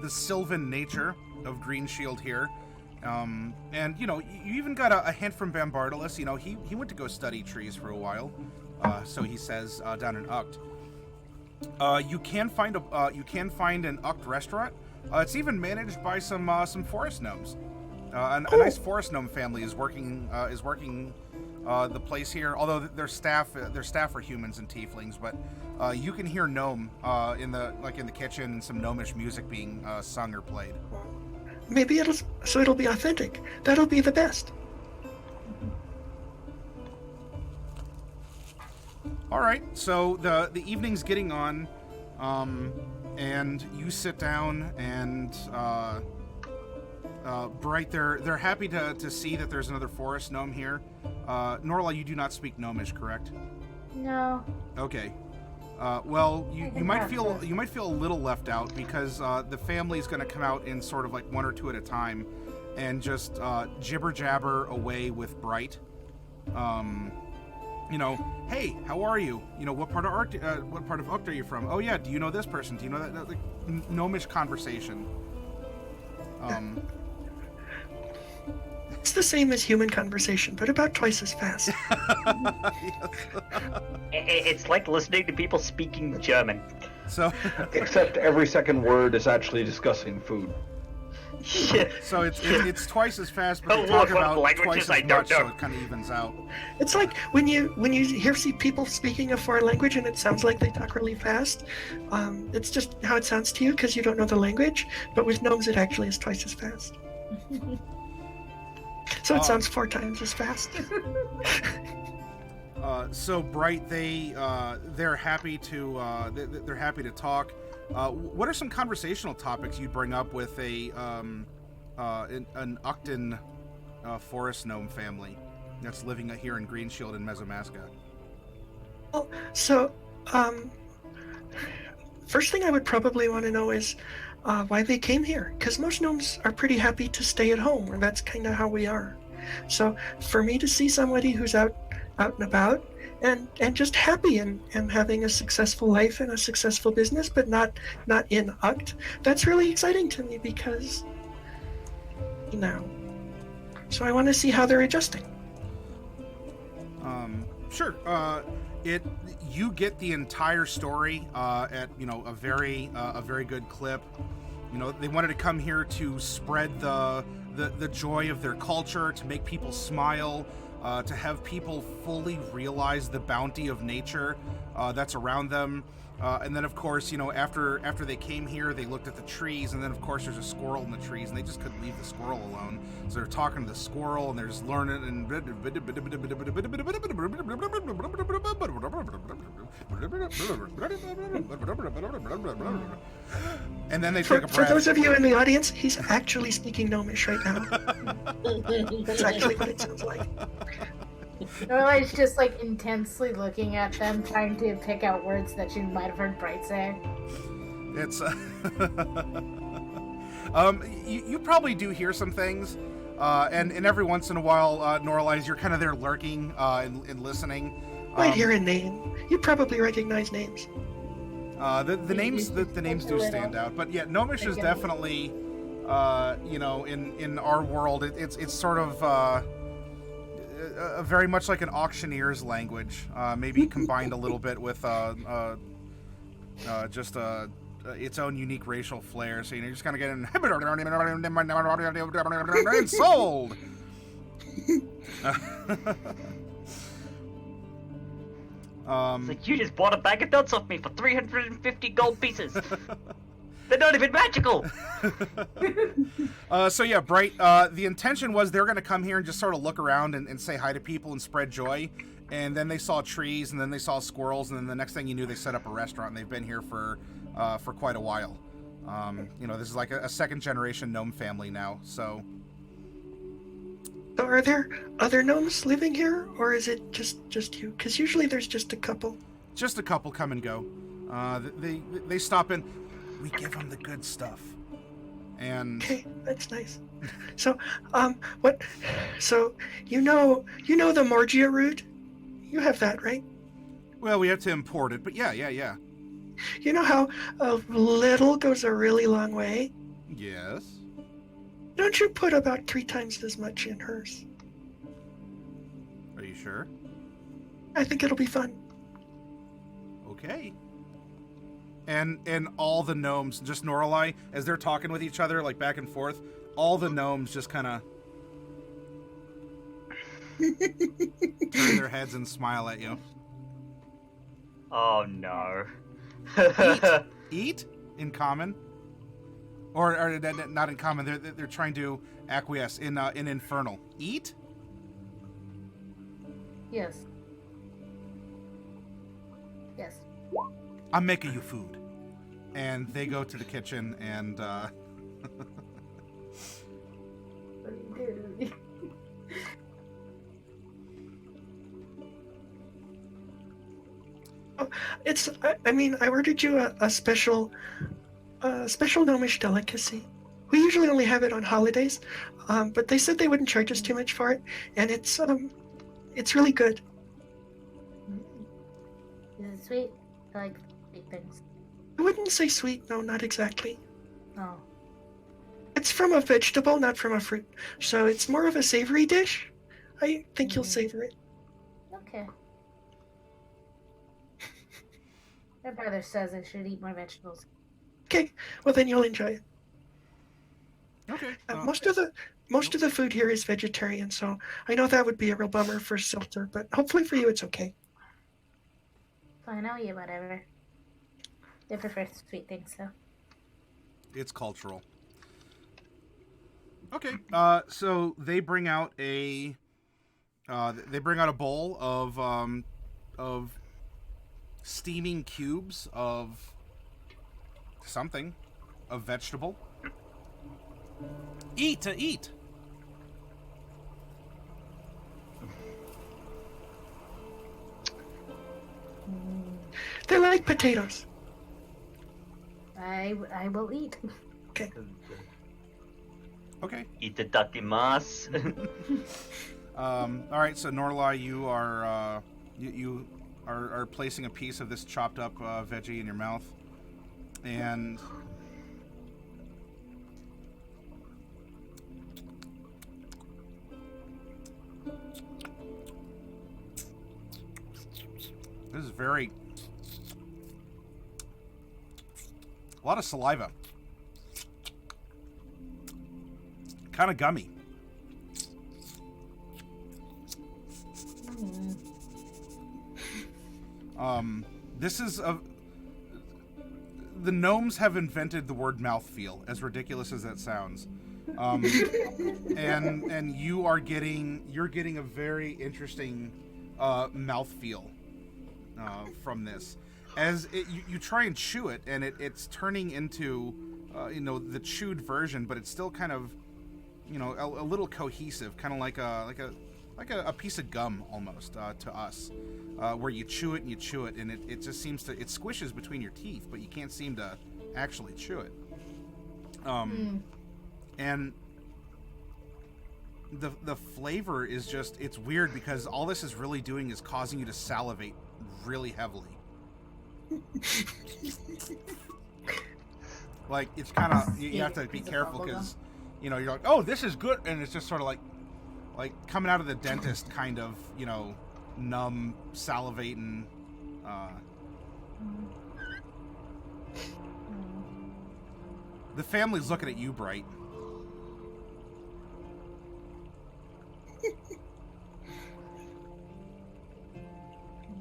sylvan nature of Greenshield here, and you even got a hint from Bambardalus. He went to go study trees for a while. So he says down in Uct. You can find an Uct restaurant. It's even managed by some forest gnomes. A nice forest gnome family is working the place here. Although their staff are humans and tieflings, but you can hear gnome in the kitchen and some gnomish music being sung or played. Maybe it'll be authentic. That'll be the best. All right, so the evening's getting on, and you sit down, and Bright, they're happy to see that there's another forest gnome here. Norallie, you do not speak gnomish, correct? No. Okay. Well, you might feel a little left out because the family's going to come out in sort of like one or two at a time, and just jibber jabber away with Bright. Hey, how are you? What part of Uct are you from? Oh yeah, do you know this person? Do you know that? Like gnomish conversation. It's the same as human conversation, but about twice as fast. It's like listening to people speaking German. So, except every second word is actually discussing food. So it's twice as fast, but they talk about twice as much, so it kind of evens out. It's like when you see people speaking a foreign language and it sounds like they talk really fast. It's just how it sounds to you because you don't know the language. But with gnomes, it actually is twice as fast. So it sounds 4 times as fast. So Bright, they're happy to talk. What are some conversational topics you'd bring up with an Uctan forest gnome family that's living here in Greenshield and Mesomasca? Well, so first thing I would probably want to know is why they came here, because most gnomes are pretty happy to stay at home, and that's kind of how we are. So for me to see somebody who's out and about and just happy and having a successful life and a successful business, but not in Uct, that's really exciting to me because, so I want to see how they're adjusting. Sure. You get the entire story at a very good clip. They wanted to come here to spread the joy of their culture, to make people smile, to have people fully realize the bounty of nature that's around them. And then, of course, after they came here, they looked at the trees, and then, of course, there's a squirrel in the trees, and they just couldn't leave the squirrel alone. So they're talking to the squirrel, and they're just learning, and then they take a breath. For those of you in the audience, he's actually speaking Gnomish right now. That's actually what it sounds like. Norallie's just intensely looking at them, trying to pick out words that she might have heard Bright say. It's you probably do hear some things, and every once in a while, Norallie, you're kind of there lurking and listening. Might hear a name. You probably recognize names. The names do stand out, but yeah, Gnomish is definitely, in our world, it's sort of. Very much like an auctioneer's language, maybe combined a little bit with just its own unique racial flair. So you're just kind of getting sold. It's like, you just bought a bag of nuts off me for 350 gold pieces. They're not even magical! So yeah, Bright, the intention was they were going to come here and just sort of look around and say hi to people and spread joy. And then they saw trees, and then they saw squirrels, and then the next thing you knew, they set up a restaurant, and they've been here for quite a while. This is like a second-generation gnome family now, so... So are there other gnomes living here, or is it just you? Because usually there's just a couple. Just a couple come and go. They stop in. We give them the good stuff. And... Okay, that's nice. So, what... So, you know the Morgia root? You have that, right? Well, we have to import it, but yeah. You know how a little goes a really long way? Yes? Don't you put about 3 times as much in hers? Are you sure? I think it'll be fun. Okay. And all the gnomes, just Norallie, as they're talking with each other, like back and forth, all the gnomes just kind of turn their heads and smile at you. Oh no. Eat in common, or not in common. They're trying to acquiesce in infernal. Eat. Yes. Yes. I'm making you food, and they go to the kitchen and. I ordered you a special gnomish delicacy. We usually only have it on holidays, but they said they wouldn't charge us too much for it, and it's really good. Is it sweet? I like sweet things. I wouldn't say sweet, no, not exactly. Oh. It's from a vegetable, not from a fruit, so it's more of a savory dish. I think you'll savor it. Okay. My brother says I should eat more vegetables. Okay, well then you'll enjoy it. Okay. Most of the food here is vegetarian, so I know that would be a real bummer for Seltur, but hopefully for you it's okay. Fine, I'll eat whatever. They prefer sweet things, so. It's cultural. Okay. So they bring out a bowl of steaming cubes of something, of vegetable. Eat. They're like potatoes. I will eat. Okay. Okay. Itadakimasu. All right. So Norallie, you are you are placing a piece of this chopped up veggie in your mouth, and this is a lot of saliva. Kind of gummy. This is the gnomes have invented the word mouthfeel, as ridiculous as that sounds. And you're getting a very interesting mouthfeel from this. As you try and chew it, and it's turning into the chewed version, but it's still kind of a little cohesive, kind of like a piece of gum almost to us, where you chew it and it just seems to, it squishes between your teeth, but you can't seem to actually chew it. And the flavor is just, it's weird because all this is really doing is causing you to salivate really heavily. Like, it's kind of, you have to be careful because you're like, oh, this is good, and it's just sort of like coming out of the dentist, kind of, numb, salivating. The family's looking at you, Bright.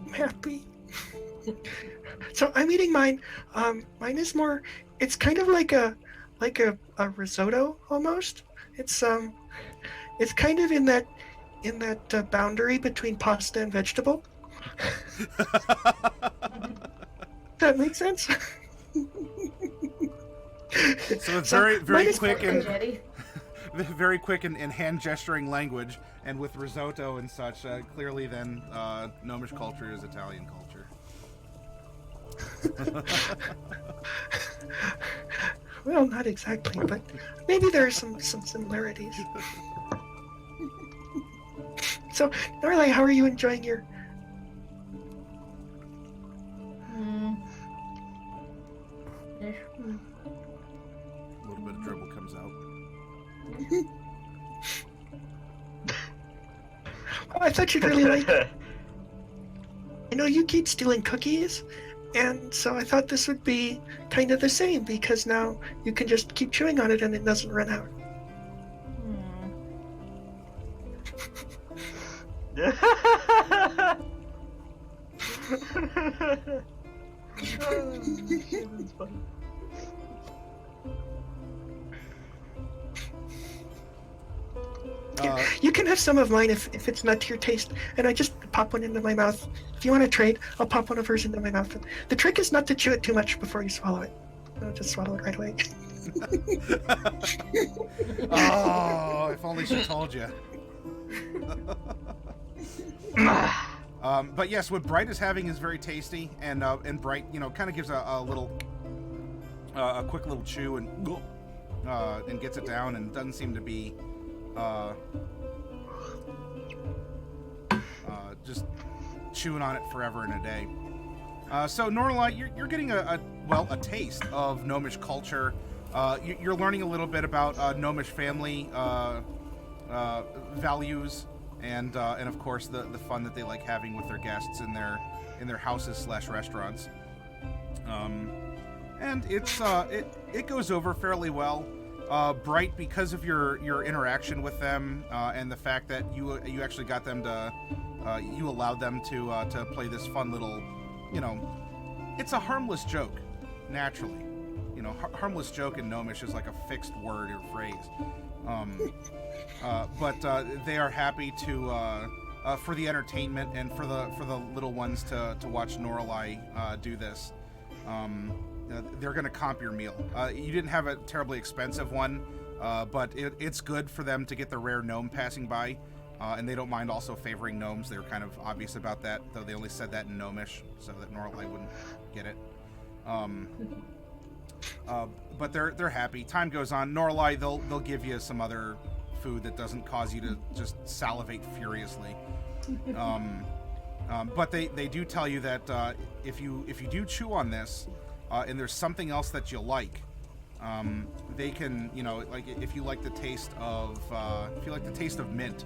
I'm happy. So I'm eating mine. Mine is more It's kind of like a risotto almost. It's kind of in that boundary between pasta and vegetable. That makes sense. So it's very quick and Jetty. very quick in hand gesturing language, and with risotto and such. Clearly, then Gnomish culture is Italian culture. Well, not exactly, but maybe there are some similarities. So, Norallie, how are you enjoying your? Ish. A little bit of dribble comes out. Oh, I thought you'd really like it. I know you keep stealing cookies, and so I thought this would be kind of the same, because now you can just keep chewing on it and it doesn't run out. You can have some of mine if it's not to your taste, and I just pop one into my mouth. If you want to trade, I'll pop one of hers into my mouth. The trick is not to chew it too much before you swallow it. Just swallow it right away. Oh, if only she told you. But yes, what Bright is having is very tasty, and Bright, kind of gives a quick little chew and gets it down, and doesn't seem to be just chewing on it forever and a day. So Norallie, you're getting a taste of Gnomish culture. You're learning a little bit about Gnomish family values, and of course the fun that they like having with their guests in their houses / restaurants. And it goes over fairly well. Bright, because of your interaction with them and the fact that you actually got them to you allowed them to play this fun little, it's a harmless joke, naturally. Harmless joke in Gnomish is like a fixed word or phrase. But they are happy to for the entertainment and for the little ones to watch Norallie do this. They're going to comp your meal. You didn't have a terribly expensive one, but it's good for them to get the rare gnome passing by, and they don't mind also favoring gnomes. They were kind of obvious about that, though they only said that in Gnomish so that Norallie wouldn't get it. But they're happy. Time goes on. Norallie, they'll give you some other food that doesn't cause you to just salivate furiously. But they do tell you that if you do chew on this, and there's something else that you like, they can, like if you like the taste of mint,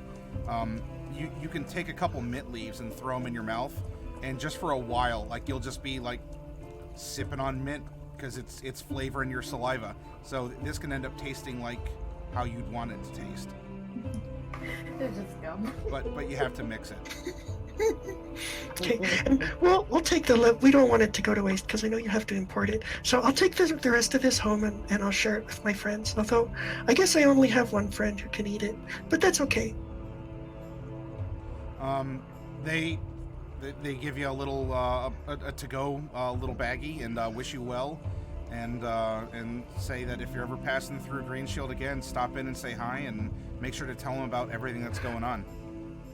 you can take a couple mint leaves and throw them in your mouth, and just for a while, like you'll just be like sipping on mint because it's flavor in your saliva. So this can end up tasting like how you'd want it to taste. They're just gum. But you have to mix it. Okay, and we'll take we don't want it to go to waste because I know you have to import it. So I'll take the rest of this home and I'll share it with my friends. Although I guess I only have one friend who can eat it, but that's okay. They give you a little a to-go little baggie and wish you well, and say that if you're ever passing through Greenshield again, stop in and say hi and make sure to tell them about everything that's going on.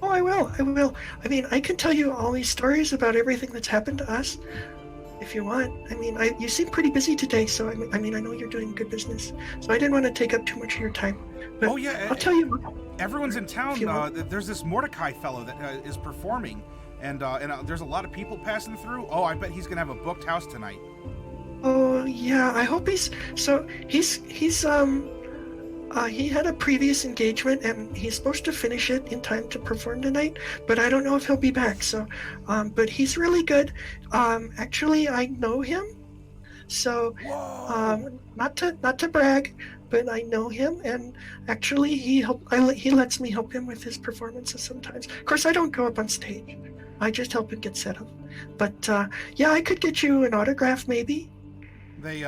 Oh, I will. I mean, I can tell you all these stories about everything that's happened to us, if you want. I mean, you seem pretty busy today, so I mean, I know you're doing good business, so I didn't want to take up too much of your time. But oh yeah, I'll tell you. Everyone's in town. There's this Mordecai fellow that is performing, and there's a lot of people passing through. Oh, I bet he's gonna have a booked house tonight. Oh yeah, I hope he's he had a previous engagement and he's supposed to finish it in time to perform tonight, but I don't know if he'll be back. So, but he's really good. Actually, I know him, so not to brag, but I know him, and actually he lets me help him with his performances sometimes. Of course, I don't go up on stage. I just help him get set up. But yeah, I could get you an autograph maybe. They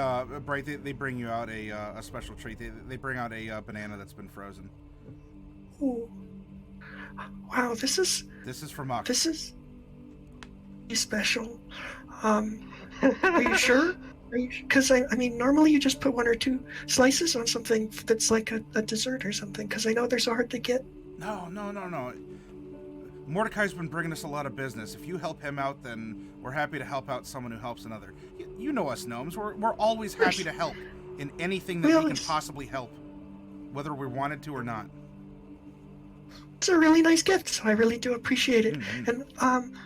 Bright. They bring you out a special treat. They bring out a banana that's been frozen. Ooh. Wow, this is from Mux. This is special. Are you sure? Because I mean, normally you just put 1 or 2 slices on something that's like a dessert or something. Because I know they're so hard to get. No. Mordecai's been bringing us a lot of business. If you help him out, then we're happy to help out someone who helps another. You know us gnomes. We're always happy to help in anything that we can possibly help, whether we wanted to or not. It's a really nice gift, so I really do appreciate it. Mm-hmm. And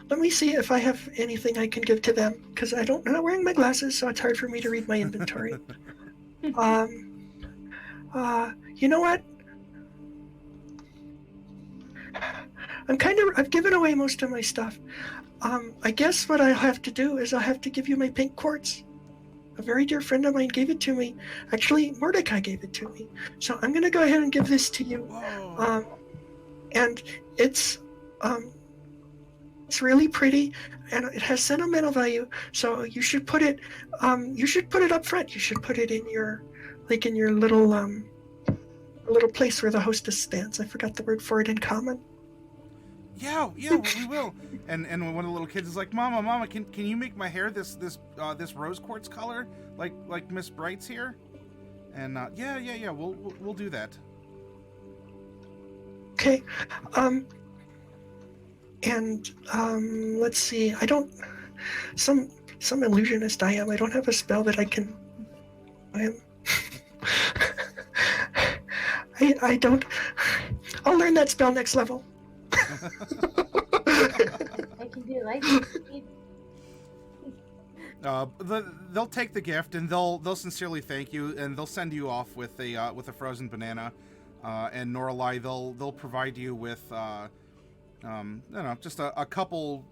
let me see if I have anything I can give to them, because I'm not wearing my glasses, so it's hard for me to read my inventory. You know what? I've given away most of my stuff. I guess what I'll have to do is I'll have to give you my pink quartz. A very dear friend of mine gave it to me. Actually, Mordecai gave it to me. So I'm going to go ahead and give this to you. And it's really pretty, and it has sentimental value. So you should put it up front. You should put it in your little place where the hostess stands. I forgot the word for it in common. Yeah, we will. And one of the little kids is like, Mama, can you make my hair this rose quartz color like Miss Bright's here? And yeah, we'll do that. Okay. Let's see. I don't. Some illusionist I am. I don't have a spell that I can. I don't. I'll learn that spell next level. I can do like. They'll take the gift and they'll sincerely thank you, and they'll send you off with a frozen banana. And Norallie, they'll provide you with, just a couple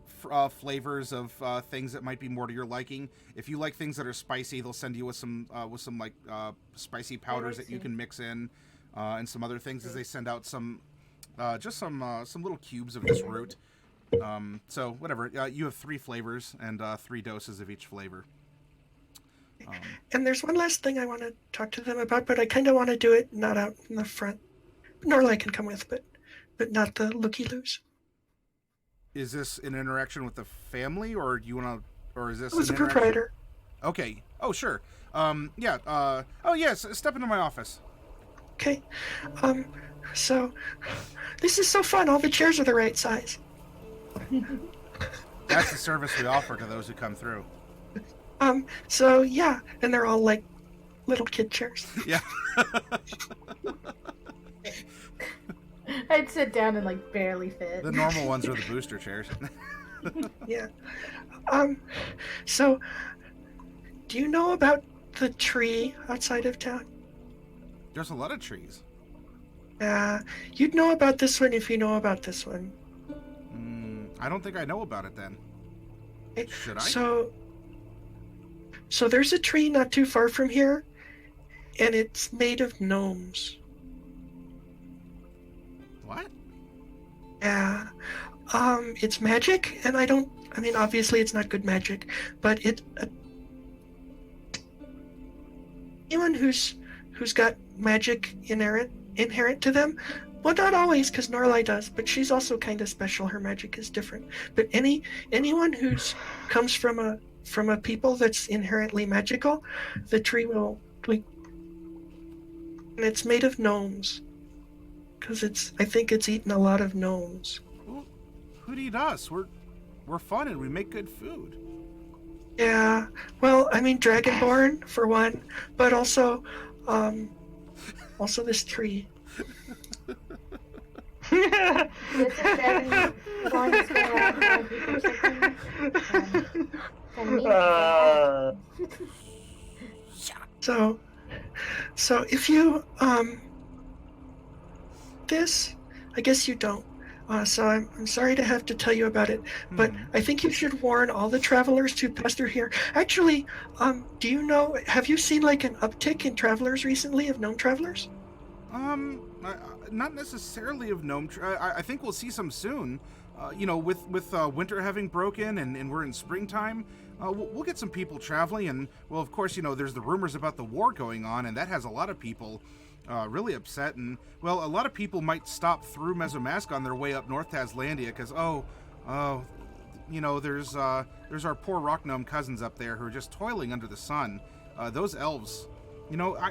flavors of things that might be more to your liking. If you like things that are spicy, they'll send you with some spicy powders that you can mix in, and some other things as they send out some little cubes of this root. So whatever, you have 3 flavors and 3 doses of each flavor. And there's one last thing I want to talk to them about, but I kind of want to do it not out in the front. Norallie can come with, but not the looky-loos. Is this an interaction with the family, or do you want to, or is this? I was a proprietor. Okay. Oh, sure. Yeah. Oh, yes. Step into my office. Okay. So, this is so fun. All the chairs are the right size. That's the service we offer to those who come through. So yeah, and they're all like little kid chairs. Yeah. I'd sit down and like barely fit. The normal ones are the booster chairs. Yeah. So, do you know about the tree outside of town? There's a lot of trees. You'd know about this one if you know about this one. I don't think I know about it then. Should I? So there's a tree not too far from here, and it's made of gnomes. What? Yeah. It's magic, and obviously it's not good magic, but anyone who's got magic inherent to them, well, not always, because Norallie does, but she's also kind of special. Her magic is different. But anyone who's comes from a people that's inherently magical, the tree will and it's made of gnomes, because I think it's eaten a lot of gnomes. Who'd eat us? We're fun and we make good food. Yeah, well, I mean, Dragonborn for one, but also this tree. So if you this, I guess you don't. So I'm sorry to have to tell you about it, but I think you should warn all the travelers who pass through here. Actually, do you know? Have you seen like an uptick in travelers recently, of gnome travelers? Not necessarily of gnome. I think we'll see some soon. With winter having broken and we're in springtime, we'll get some people traveling, and, well, of course, there's the rumors about the war going on, and that has a lot of people really upset, and, well, a lot of people might stop through Mesomask on their way up north to Aslandia, because, there's our poor rock gnome cousins up there who are just toiling under the sun. Those elves,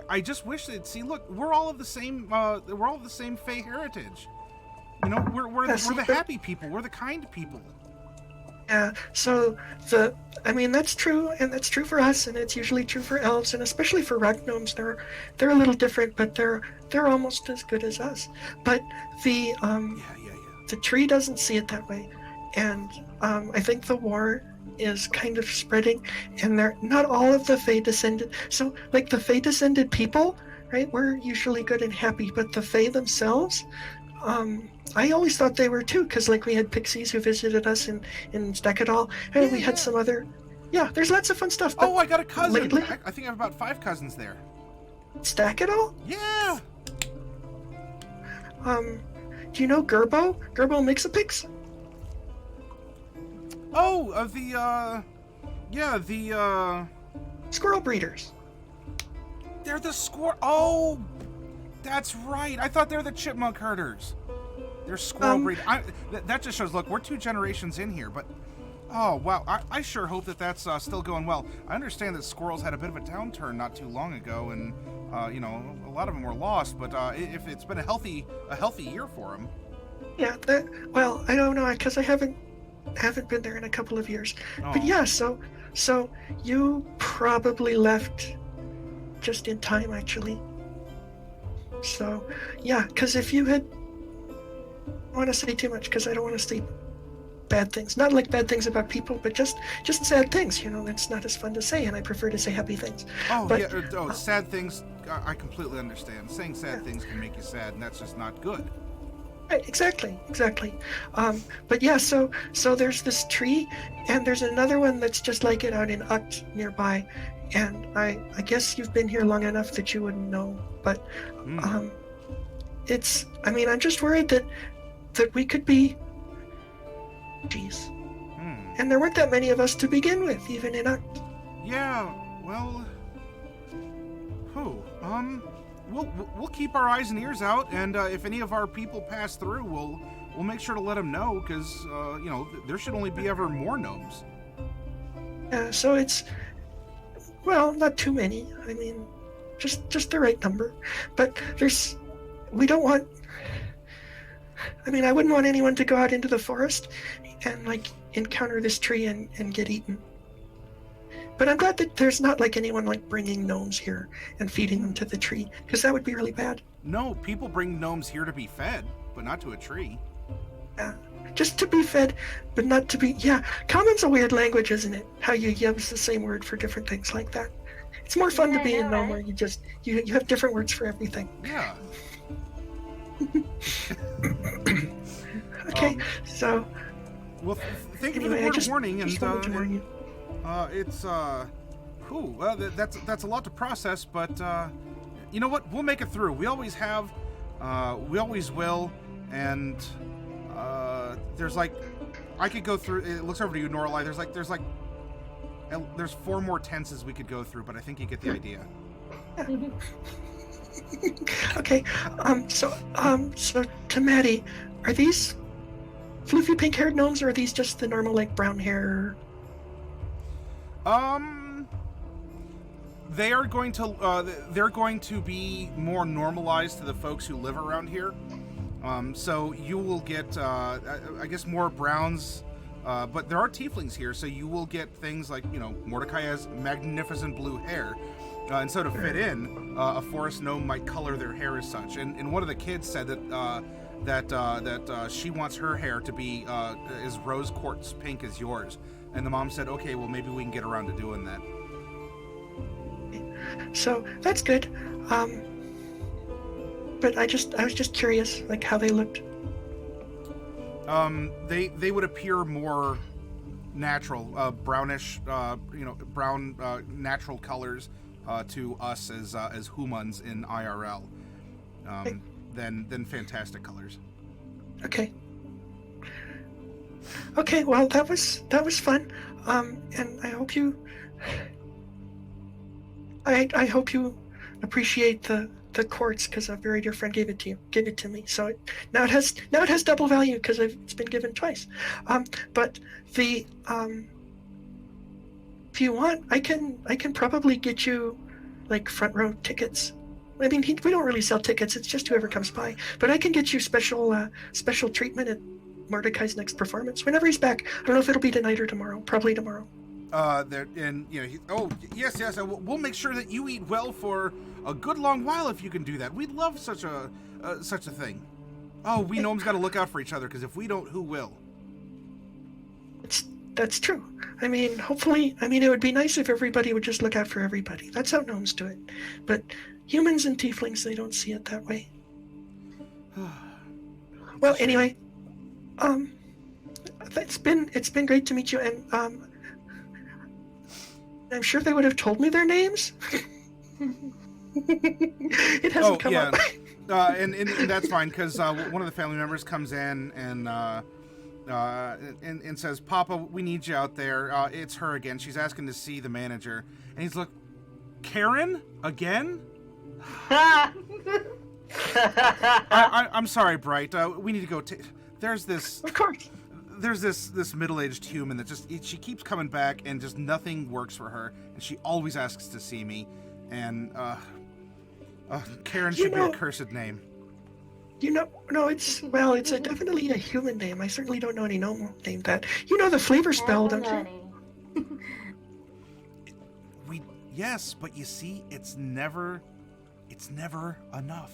I just wish they'd see, look, we're all of the same Fey heritage. We're the happy people, we're the kind people. Yeah, so that's true, and that's true for us, and it's usually true for elves, and especially for rock gnomes. They're a little different, but they're almost as good as us. But the tree doesn't see it that way, and I think the war is kind of spreading, and they're not all of the Fey descended. So, like the Fey descended people, right? We're usually good and happy, but the Fey themselves. I always thought they were too, because like we had pixies who visited us in Stakadal, and we had some other. Yeah, there's lots of fun stuff. Oh, I got a cousin. Lately, I think I have about 5 cousins there. Stakadal? Yeah. Do you know Gerbo? Gerbo Mixapix? Oh, the Squirrel breeders. They're the squirrel. Oh, that's right. I thought they were the chipmunk herders. They're squirrel breed. That just shows. Look, we're 2 generations in here, but oh wow, I sure hope that's still going well. I understand that squirrels had a bit of a downturn not too long ago, and a lot of them were lost. But if it's been a healthy year for them. Yeah. Well, I don't know because I haven't been there in a couple of years. Oh. But yeah, so you probably left just in time, actually. So yeah, because if you had, I don't want to say too much because I don't want to say bad things. Not like bad things about people, but just sad things. That's not as fun to say, and I prefer to say happy things. Oh, but, yeah. Sad things. I completely understand. Saying sad things can make you sad, and that's just not good. Right, exactly. But yeah, so there's this tree, and there's another one that's just like it out in Uct nearby, and I guess you've been here long enough that you wouldn't know, but I'm just worried that we could be. Jeez. And there weren't that many of us to begin with, even in Uct. Yeah. Well. We'll keep our eyes and ears out, and if any of our people pass through, we'll make sure to let them know, because there should only be ever more gnomes. So it's, well, not too many. I mean, just the right number. But we don't want. I mean, I wouldn't want anyone to go out into the forest and like encounter this tree and get eaten. But I'm glad that there's not like anyone like bringing gnomes here and feeding them to the tree, because that would be really bad. No, people bring gnomes here to be fed, but not to a tree. Yeah, just to be fed, but not to be. Yeah, common's a weird language, isn't it? How you use the same word for different things like that. It's more fun to be a gnome where you have different words for everything. Yeah. Okay, so. Well, thank you anyway, for the word of warning, and to warn you. it's well, that's a lot to process, but you know what? We'll make it through. We always have, we always will, and there's like, I could go through. It looks over to you, Norallie. There's 4 more tenses we could go through, but I think you get the idea. Okay, so to Matty, are these floofy pink-haired gnomes, or are these just the normal like brown hair? They are going to they're going to be more normalized to the folks who live around here. So you will get I guess more browns, but there are tieflings here, so you will get things like, Mordecai has magnificent blue hair. And so to fit in, a forest gnome might color their hair as such. And one of the kids said that she wants her hair to be as rose quartz pink as yours. And the mom said, okay, well, maybe we can get around to doing that. So that's good. But I was just curious, like how they looked. They would appear more natural, brownish, brown natural colors to us as humans in IRL, than fantastic colors. Okay. Okay, well, that was fun. And I hope you I hope you appreciate the quartz because a very dear friend gave it to me. So now it has double value because it's been given twice. But the if you want, I can probably get you like front row tickets. I mean, we don't really sell tickets. It's just whoever comes by. But I can get you special treatment at Mordecai's next performance whenever he's back. I don't know if it'll be tonight or tomorrow. Probably tomorrow. There and yes, we'll make sure that you eat well for a good long while if you can do that. We'd love such a thing. Oh, we gnomes got to look out for each other because if we don't, who will? That's true. I mean, hopefully, it would be nice if everybody would just look out for everybody. That's how gnomes do it. But humans and tieflings, they don't see it that way. Well, anyway, it's been great to meet you, and I'm sure they would have told me their names. It hasn't come up. And that's fine because one of the family members comes in and says, "Papa, we need you out there." It's her again. She's asking to see the manager, and he's like, "Karen again?" I'm sorry, Bright. We need to go. There's this. Of course. There's this middle-aged human that she keeps coming back and just nothing works for her, and she always asks to see me. And Karen should be a cursed name. No, it's definitely a human name. I certainly don't know any gnome named that. You know the flavor spell, don't you? Yes, but you see, it's never enough.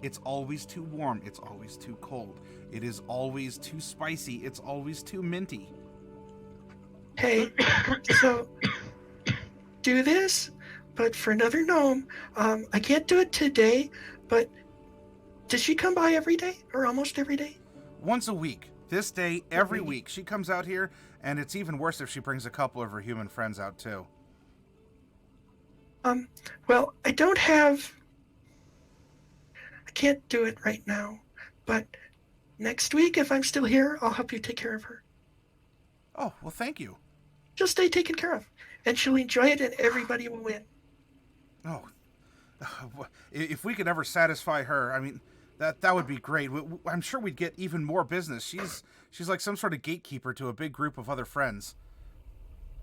It's always too warm. It's always too cold. It is always too spicy. It's always too minty. Hey, so do this, but for another gnome, I can't do it today, but does she come by every day or almost every day? Once a week. This day, every week. She comes out here, and it's even worse if she brings a couple of her human friends out, too. Well, I can't do it right now, but next week, if I'm still here, I'll help you take care of her. Oh, well, thank you. She'll stay taken care of, and she'll enjoy it, and everybody will win. Oh, if we could ever satisfy her, that would be great. I'm sure we'd get even more business. She's like some sort of gatekeeper to a big group of other friends.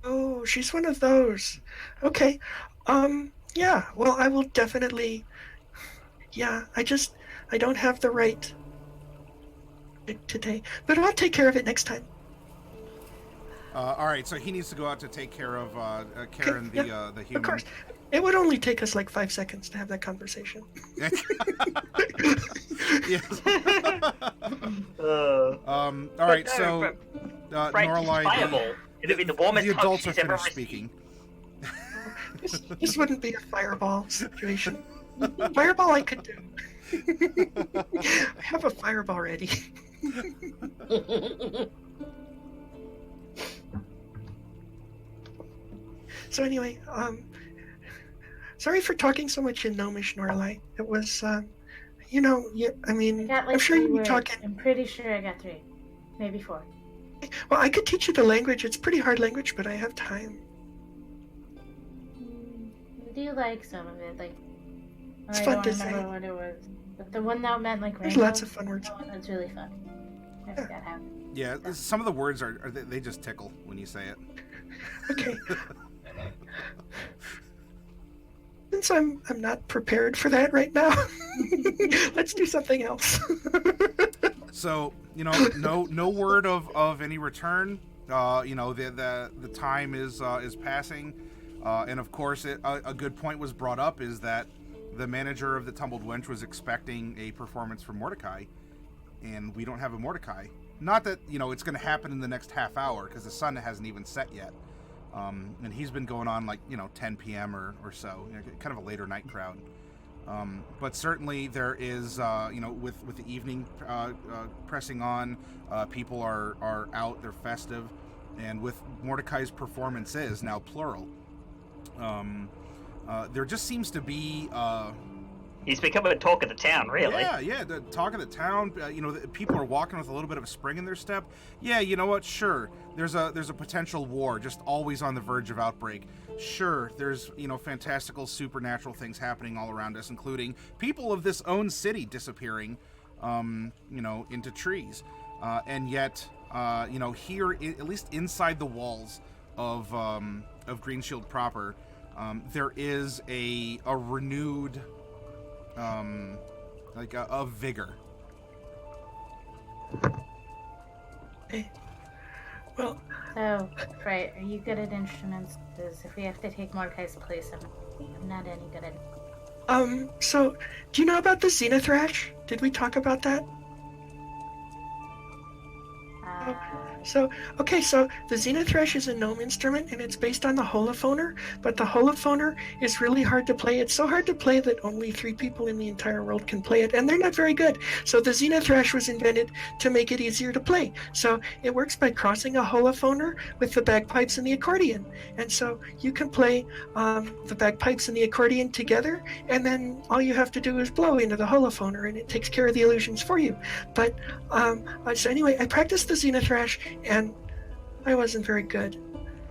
Oh, she's one of those. Okay. Yeah, well, I will definitely... Yeah, I don't have the right today, but I'll take care of it next time. All right, so he needs to go out to take care of Karen, okay, the human. Of course. It would only take us like 5 seconds to have that conversation. Yes. All right, so Norallie, the adults are finished speaking. This wouldn't be a fireball situation. Fireball I could do. I have a fireball ready. So anyway, sorry for talking so much in gnomish, Norallie. It was, I'm sure you'd be talking. I'm pretty sure I got 3, maybe 4. Well, I could teach you the language. It's pretty hard language, but I have time. I do like some of it, like. It's I fun don't to remember say. what it was, but the one that meant like. There's rainbow, lots of fun words. That's really fun. I forgot how. Yeah, some of the words they just tickle when you say it. Okay. Since I'm not prepared for that right now, let's do something else. So, no word of any return. The time is passing, and of course, a good point was brought up is that the manager of the Tumbled Wench was expecting a performance from Mordecai, and we don't have a Mordecai. Not that it's going to happen in the next half hour because the sun hasn't even set yet. And he's been going on 10 p.m. or so, kind of a later night crowd. But certainly there is, with the evening pressing on, people are out, they're festive, and with Mordecai's performances, now plural, there just seems to be He's become a talk of the town, really. Yeah, the talk of the town. People are walking with a little bit of a spring in their step. Yeah, you know what? Sure, there's a potential war, just always on the verge of outbreak. Sure, there's fantastical supernatural things happening all around us, including people of this own city disappearing, into trees, and yet, here, at least inside the walls of Greenshield proper, there is a renewed. A vigor. Hey. Well. So, right, are you good at instruments? Because if we have to take Mordecai's place, I'm not any good at it. So, do you know about the Xenothrash? Did we talk about that? So the Xenothrash is a gnome instrument, and it's based on the holophoner, but the holophoner is really hard to play. It's so hard to play that only 3 people in the entire world can play it, and they're not very good. So the Xenothrash was invented to make it easier to play. So it works by crossing a holophoner with the bagpipes and the accordion. And so you can play the bagpipes and the accordion together, and then all you have to do is blow into the holophoner, and it takes care of the illusions for you. But so anyway, I practiced the Xenothrash, and I wasn't very good.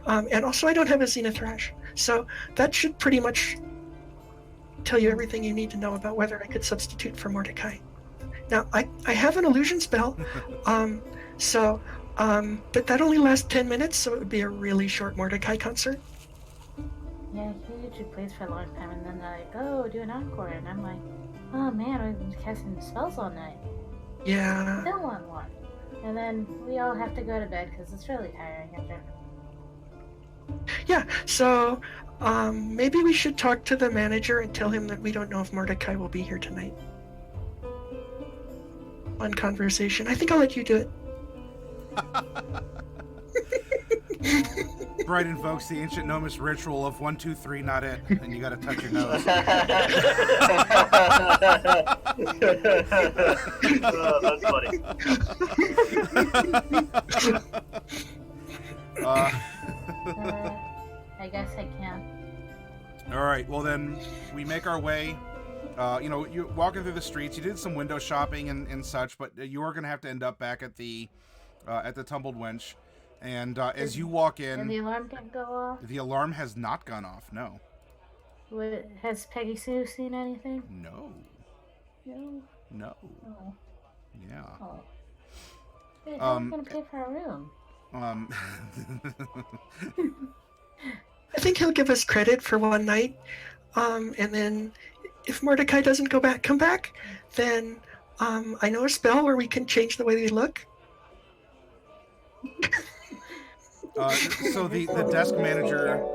And also I don't have a Xenothrash. So that should pretty much tell you everything you need to know about whether I could substitute for Mordecai. Now, I have an illusion spell, but that only lasts 10 minutes, so it would be a really short Mordecai concert. Yeah, he usually plays for a long time, and then they're like, oh, do an encore, and I'm like, oh man, I've been casting spells all night. Yeah. I don't want one. And then we all have to go to bed because it's really tiring after. Yeah, so maybe we should talk to the manager and tell him that we don't know if Mordecai will be here tonight. One conversation. I think I'll let you do it. Bright invokes the ancient gnomish ritual of 1, 2, 3, not it, and you gotta touch your nose. Oh, that's funny. I guess I can. All right, well then, we make our way. You're walking through the streets. You did some window shopping and such, but you are gonna have to end up back at the Tumbled Wench. And as you walk in... And the alarm didn't go off? The alarm has not gone off, no. Has Peggy Sue seen anything? No. No? No. Oh. Yeah. Oh. Hey, how are we going to pay for our room? I think he'll give us credit for one night. And then if Mordecai doesn't come back, then I know a spell where we can change the way we look. So the desk manager...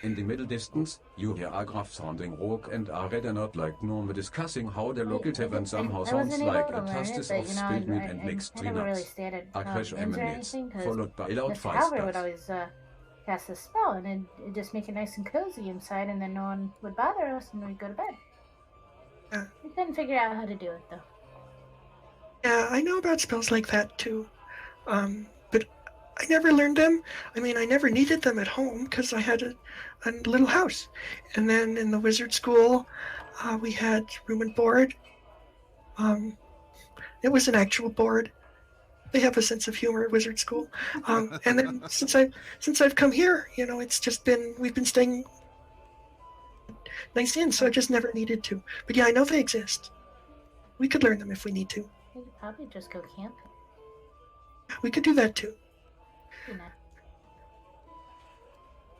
In the middle distance, you hear Agraf sounding rogue and are read not like gnome discussing how the local tavern somehow sounds like a tastes of spilled meat and mixed tree nuts. A crash emanates, followed by a loud Mr. fire Halbert would starts. always cast a spell, and it'd just make it nice and cozy inside, and then no one would bother us, and we'd go to bed. We couldn't figure out how to do it, though. Yeah, I know about spells like that, too. But I never learned them. I mean, I never needed them at home because I had a little house. And then in the wizard school, we had room and board. It was an actual board. They have a sense of humor at wizard school. And then since I've come here, it's just we've been staying nice in, so I just never needed to. But yeah, I know they exist. We could learn them if we need to. We could probably just go camping. We could do that too.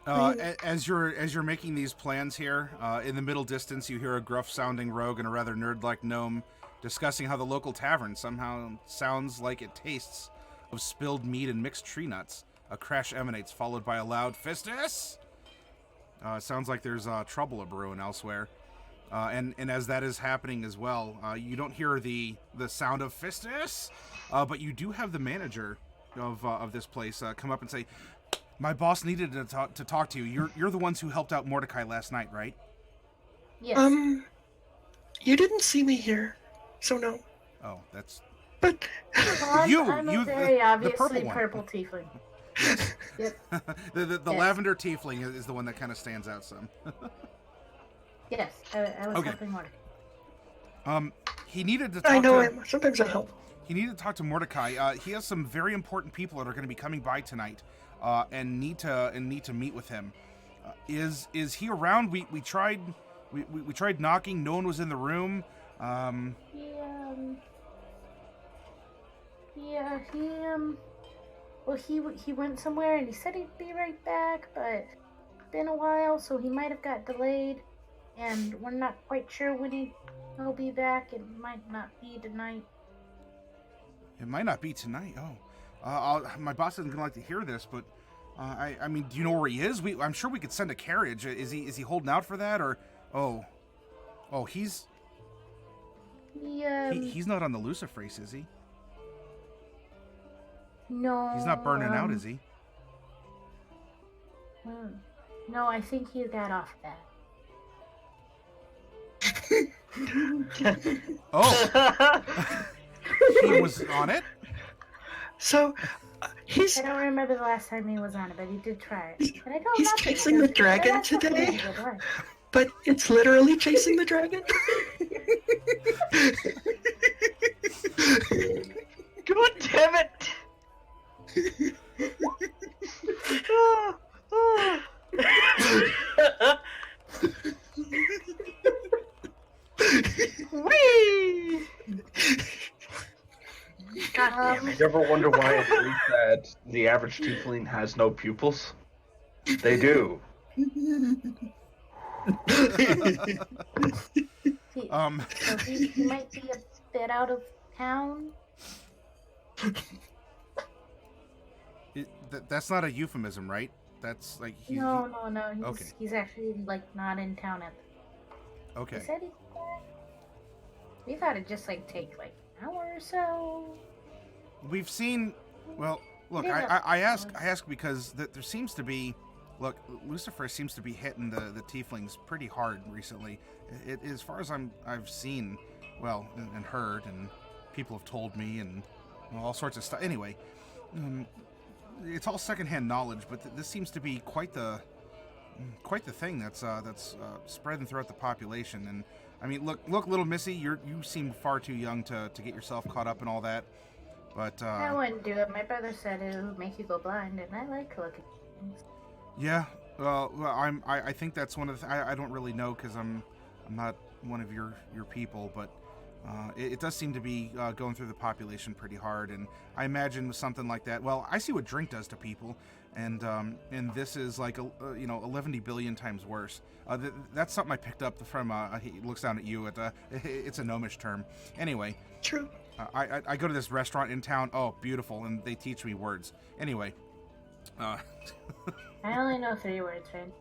As you're making these plans here, in the middle distance, you hear a gruff-sounding rogue and a rather nerd-like gnome discussing how the local tavern somehow sounds like it tastes of spilled meat and mixed tree nuts. A crash emanates, followed by a loud "Fistus!" It sounds like there's trouble a-brewing elsewhere. And as that is happening as well, you don't hear the sound of "Fistus!" But you do have the manager of this place come up and say, "My boss needed to talk to you. You're the ones who helped out Mordecai last night, right?" Yes. You didn't see me here, so no. Oh, that's... But well, I'm a very obviously the purple tiefling. Yep. the lavender tiefling is the one that kind of stands out some. Yes, I was helping Mordecai. He needed to talk I know him. Sometimes I help. He needed to talk to Mordecai. He has some very important people that are going to be coming by tonight, and need to meet with him. Is he around? We tried knocking. No one was in the room. He went somewhere and he said he'd be right back, but it's been a while, so he might have got delayed, and we're not quite sure when he'll be back. It might not be tonight. It might not be tonight. Oh, my boss isn't gonna like to hear this, but I mean, do you know where he is? I'm sure we could send a carriage. Is he holding out for that, or he's not on the Luciferase, is he? No. He's not burning out, is he? No, I think he got off that. Oh. He was on it? So, I don't remember the last time he was on it, but he did try it. And I he's chasing the dragon today, but it's literally chasing the dragon. God damn it! Whee! God damn it. You ever wonder why it is that the average tiefling has no pupils? They do. So he might be a bit out of town. That's not a euphemism, right? That's like No. He's actually like not in town at. Okay. He said we thought it'd just take an hour or so. We've seen. Well, look, I ask because there seems to be. Look, Lucifer seems to be hitting the tieflings pretty hard recently. It as far as I've seen, well, and heard, and people have told me, and all sorts of stuff. Anyway, it's all secondhand knowledge, but this seems to be quite the thing that's spreading throughout the population. And I mean, look, little Missy, you seem far too young to get yourself caught up in all that. But I wouldn't do it. My brother said it would make you go blind, and I like looking at things. Yeah, well, I think that's one of the. I don't really know because I'm not one of your people, but it does seem to be going through the population pretty hard, and I imagine with something like that. Well, I see what drink does to people, and this is 11 billion times worse. That's something I picked up from. He looks down at you. It's a gnomish term. Anyway. True. I go to this restaurant in town. Oh, beautiful, and they teach me words. Anyway. I only know 3 words, right?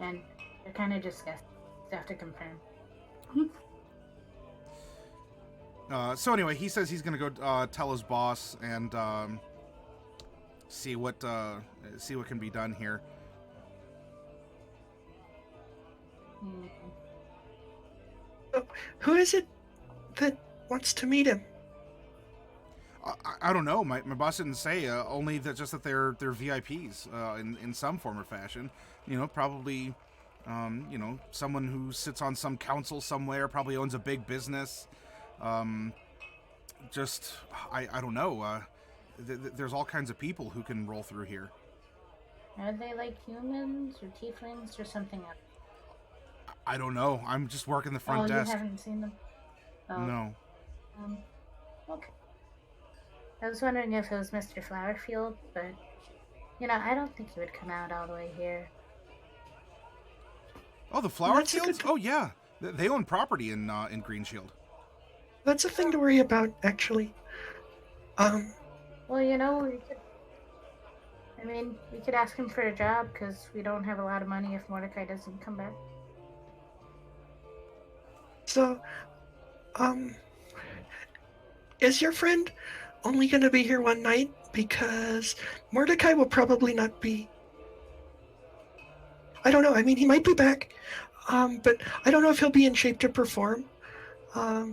And they're kind of just guessed. You have to confirm. So anyway, he says he's gonna go tell his boss and see what can be done here. Who is it that wants to meet him? I don't know. My boss didn't say. Only that they're VIPs in some form or fashion. Probably someone who sits on some council somewhere. Probably owns a big business. I don't know. There's all kinds of people who can roll through here. Are they like humans or tieflings or something else? I don't know. I'm just working the front desk. You haven't seen them? Oh. No. Okay. I was wondering if it was Mr. Flowerfield, but, I don't think he would come out all the way here. Oh, the Flowerfields? Oh, yeah. They own property in Greenshield. That's a thing to worry about, actually. Well, we could ask him for a job, because we don't have a lot of money if Mordecai doesn't come back. So, is your friend only going to be here one night? Because Mordecai will probably not be. I don't know. I mean, he might be back, but I don't know if he'll be in shape to perform. I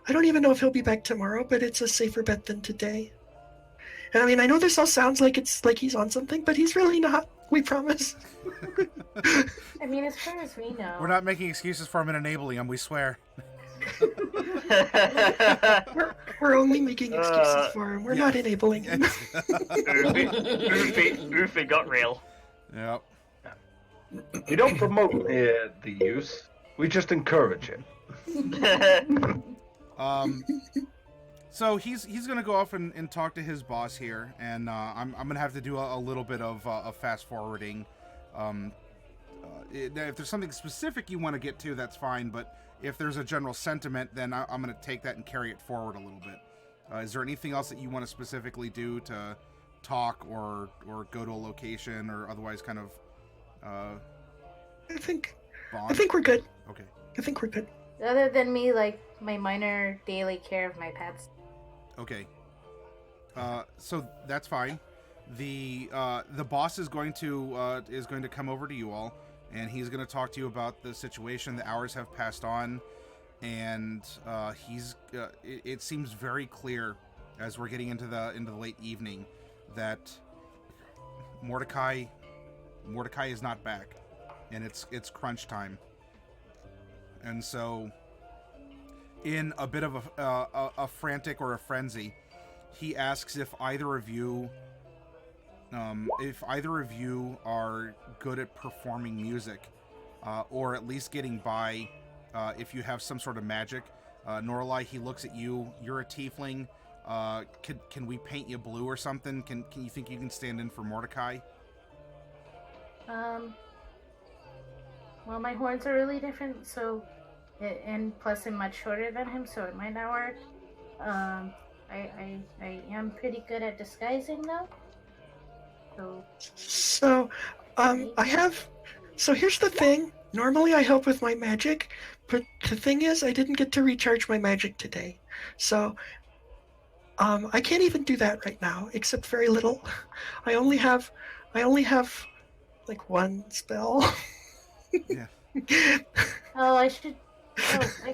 don't even know if he'll be back tomorrow, but it's a safer bet than today. And I mean, I know this all sounds like it's like he's on something, but he's really not. We promise. I mean, as far as we know. We're not making excuses for him and enabling him, we swear. We're only making excuses for him. We're not enabling him. Oofy got real. Yep. We don't promote the use. We just encourage it. So he's gonna go off and talk to his boss here, and I'm gonna have to do a little bit of fast forwarding. If there's something specific you want to get to, that's fine. But if there's a general sentiment, then I'm gonna take that and carry it forward a little bit. Is there anything else that you want to specifically do to talk or go to a location or otherwise kind of? I think bond? we're good. Okay. I think we're good. Other than me, like my minor daily care of my pets. Okay. So that's fine. The boss is going to come over to you all, and he's going to talk to you about the situation. The hours have passed on, and it seems very clear as we're getting into the late evening that Mordecai is not back, and it's crunch time. And so, in a bit of a frantic or a frenzy, he asks if either of you are good at performing music, or at least getting by, if you have some sort of magic. Norallie, he looks at you. You're a tiefling. Can we paint you blue or something? Can you think you can stand in for Mordecai? Well, my horns are really different, so, and plus I'm much shorter than him, so it might not work. I am pretty good at disguising, though. So, So here's the thing. Normally I help with my magic, but the thing is, I didn't get to recharge my magic today, so I can't even do that right now, except very little. I only have like one spell. Yeah. I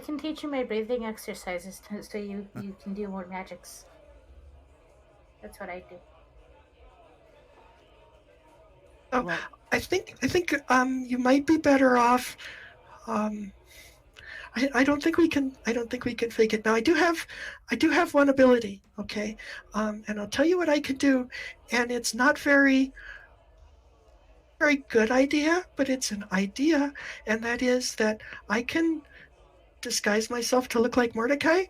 can teach you my breathing exercises so you can do more magics. That's what I do. Oh, well, I think you might be better off. I don't think we can fake it. Now I do have one ability, okay? And I'll tell you what I can do, and it's not very good idea, but it's an idea, and that is that I can disguise myself to look like Mordecai,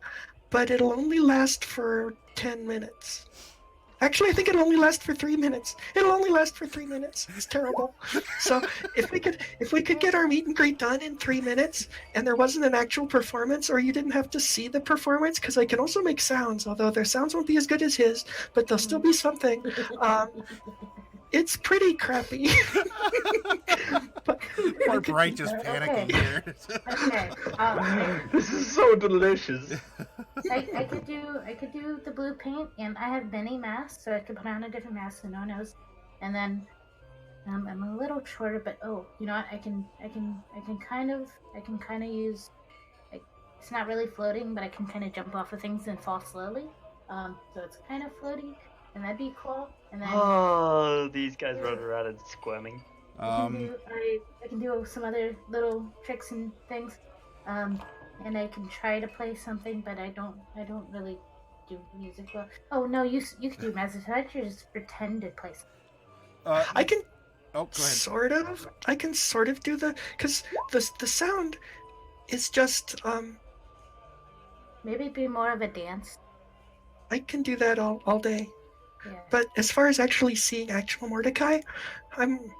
but it'll only last for 10 minutes. Actually, I think it'll only last for 3 minutes. It's terrible. So if we could get our meet and greet done in 3 minutes, and there wasn't an actual performance, or you didn't have to see the performance, because I can also make sounds, although their sounds won't be as good as his, but they'll still be something. It's pretty crappy. Poor Bright just panicking here. Okay. This is so delicious. I could do the blue paint, and I have many masks, so I could put on a different mask so no one knows. And then I'm a little shorter, but you know what? I can kind of use, like, it's not really floating, but I can kind of jump off of things and fall slowly. So it's kind of floaty, and that'd be cool. And then these guys running around and squirming. I can do some other little tricks and things. And I can try to play something, but I don't really do music well. Oh no, you can do magic. I should just pretend to play something. I can. Oh, go ahead. Sort of. I can sort of do because the sound is just Maybe be more of a dance. I can do that all day. Yeah. But as far as actually seeing actual Mordecai, I'm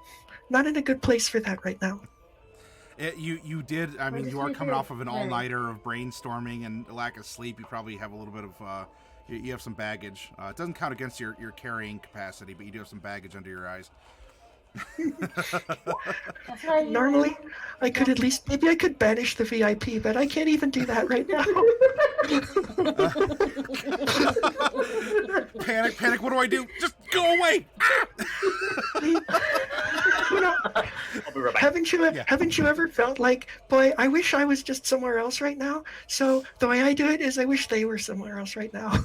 not in a good place for that right now. You did. I mean, you are coming off of an all-nighter of brainstorming and lack of sleep. You probably have a little bit of. You have some baggage. It doesn't count against your carrying capacity, but you do have some baggage under your eyes. Normally, I could at least maybe I could banish the VIP, but I can't even do that right now. Panic! What do I do? Just go away! You know, right back. Haven't you ever felt like, boy, I wish I was just somewhere else right now? So the way I do it is I wish they were somewhere else right now.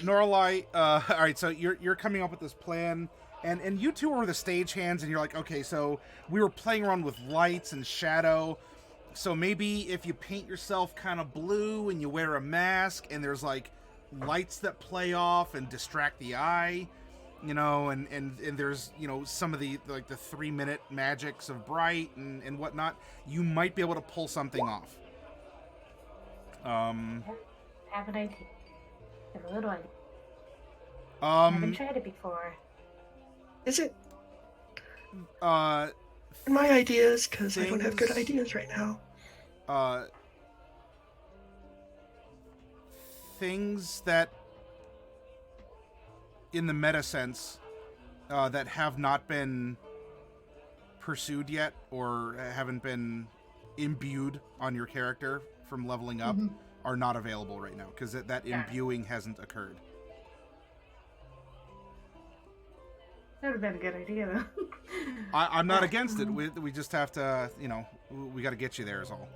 Norallie, all right, so you're coming up with this plan, and you two are the stagehands, and you're like, okay, so we were playing around with lights and shadow, so maybe if you paint yourself kind of blue and you wear a mask, and there's like lights that play off and distract the eye, you know, and there's, you know, some of the like the 3-minute magics of Bright and whatnot, you might be able to pull something off. Have an idea. Have a little idea. I haven't tried it before. Is it? My ideas, because I don't have good ideas right now. Things that, in the meta sense, that have not been pursued yet or haven't been imbued on your character from leveling up are not available right now because that imbuing hasn't occurred. That would have been a good idea, though. I'm not against it. We just have to, you know, we got to get you there is all.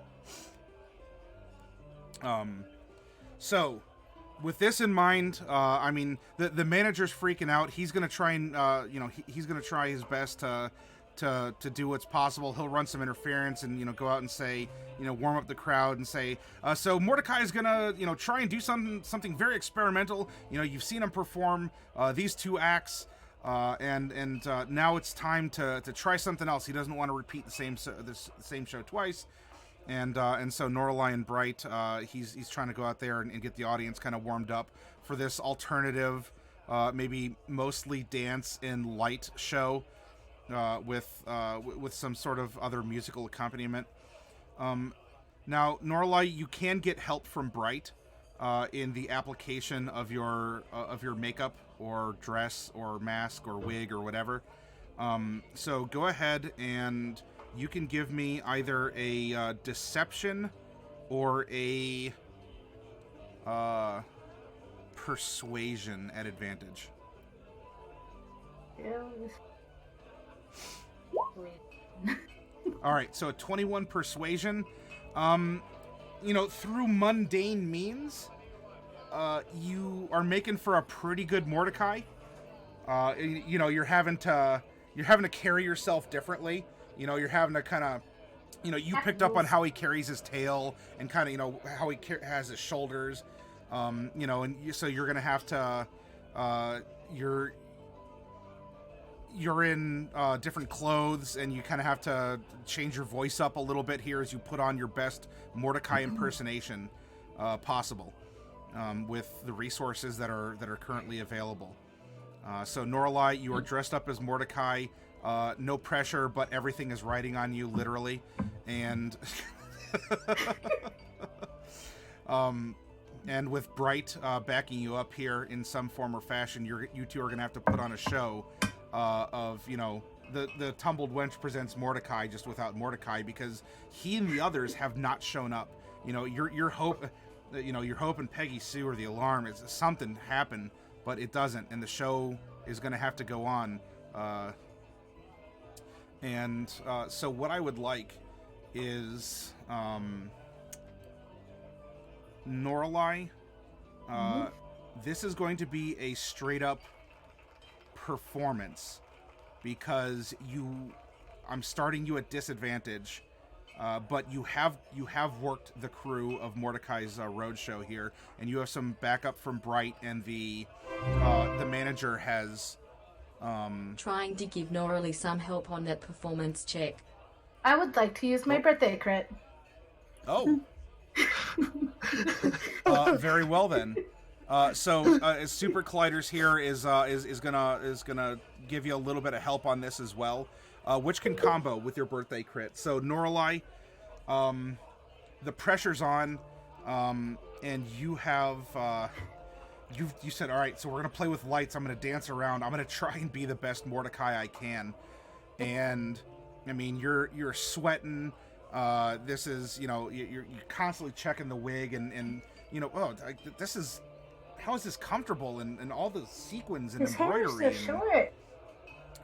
So, with this in mind, I mean, the manager's freaking out. He's gonna try and, you know, he's gonna try his best to do what's possible. He'll run some interference and, you know, go out and say, you know, warm up the crowd and say, so Mordecai is gonna, you know, try and do something very experimental. You know, you've seen him perform these 2 acts. And now it's time to try something else. He doesn't want to repeat the same show twice, and so Norallie and Bright, he's trying to go out there and get the audience kind of warmed up for this alternative, maybe mostly dance and light show, with some sort of other musical accompaniment. Now, Norallie, you can get help from Bright in the application of your makeup or dress or mask or wig or whatever. So go ahead and you can give me either a deception or a persuasion at advantage. All right, so a 21 persuasion. You know, through mundane means, you are making for a pretty good Mordecai. You know, you're having to carry yourself differently. You know, you're having to kind of, you know, you picked up on how he carries his tail and kind of, you know, how he has his shoulders. You know, and so you're gonna have to, you're in different clothes, and you kind of have to change your voice up a little bit here as you put on your best Mordecai impersonation possible, with the resources that are currently available. So Norallie, you are dressed up as Mordecai. No pressure, but everything is riding on you, literally, and and with Bright backing you up here in some form or fashion, you two are gonna have to put on a show of, you know, the Tumbled Wench presents Mordecai just without Mordecai, because he and the others have not shown up. You know, you're hoping Peggy Sue or the Alarm is something happen, but it doesn't, and the show is going to have to go on. So what I would like is Norallie. This is going to be a straight up performance, because I'm starting you at disadvantage, but you have worked the crew of Mordecai's roadshow here, and you have some backup from Bright, and the manager has trying to give Norallie some help on that performance check. I would like to use my birthday crit. Oh. Very well then. So Super Colliders here is gonna give you a little bit of help on this as well, which can combo with your birthday crit. So Norallie, the pressure's on, and you have you said, all right, so we're gonna play with lights. I'm gonna dance around. I'm gonna try and be the best Mordecai I can, and I mean you're sweating. This is, you know, you're constantly checking the wig and you know, this is. How is this comfortable, and all the sequins and his embroidery? His hair is so short.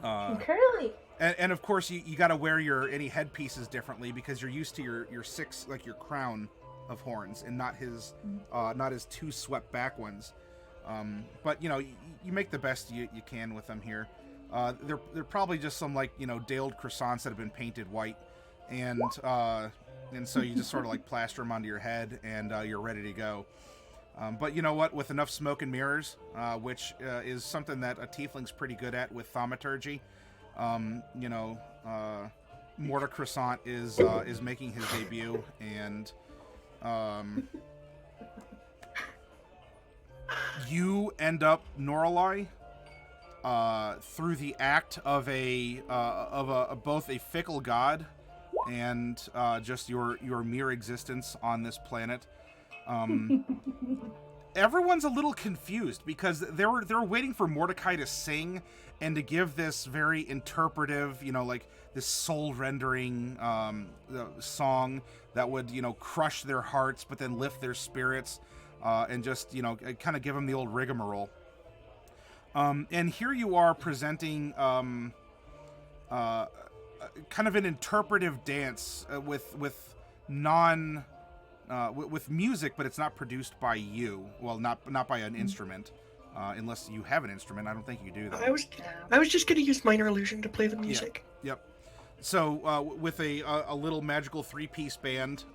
Curly. And of course, you got to wear any headpieces differently because you're used to your six, like your crown of horns, and not his 2 swept back ones. But you make the best you can with them here. They're probably just some daled croissants that have been painted white, and so you just sort of plaster them onto your head, and you're ready to go. But you know what? With enough smoke and mirrors, which is something that a tiefling's pretty good at with thaumaturgy, Mortar Croissant is making his debut, and you end up, Norallie, through the act of both a fickle god and just your mere existence on this planet. Everyone's a little confused because they're waiting for Mordecai to sing and to give this very interpretive, this soul-rendering song that would, crush their hearts but then lift their spirits, and just, kind of give them the old rigmarole. And here you are presenting kind of an interpretive dance with music, but it's not produced by you. Well, not by an instrument, unless you have an instrument. I don't think you do, though. I was just going to use minor illusion to play the music. Yep. So with a little magical 3-piece band,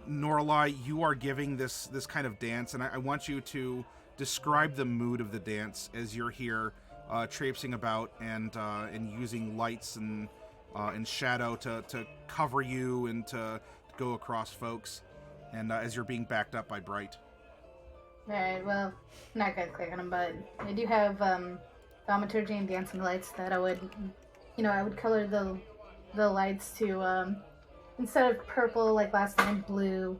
Norallie, you are giving this kind of dance, and I want you to describe the mood of the dance as you're here, traipsing about and using lights and shadow to cover you and to go across folks. And as you're being backed up by Bright. Alright, well, I'm not gonna click on them, but I do have thaumaturgy and dancing lights that I would color the lights to, instead of purple like last time, blue.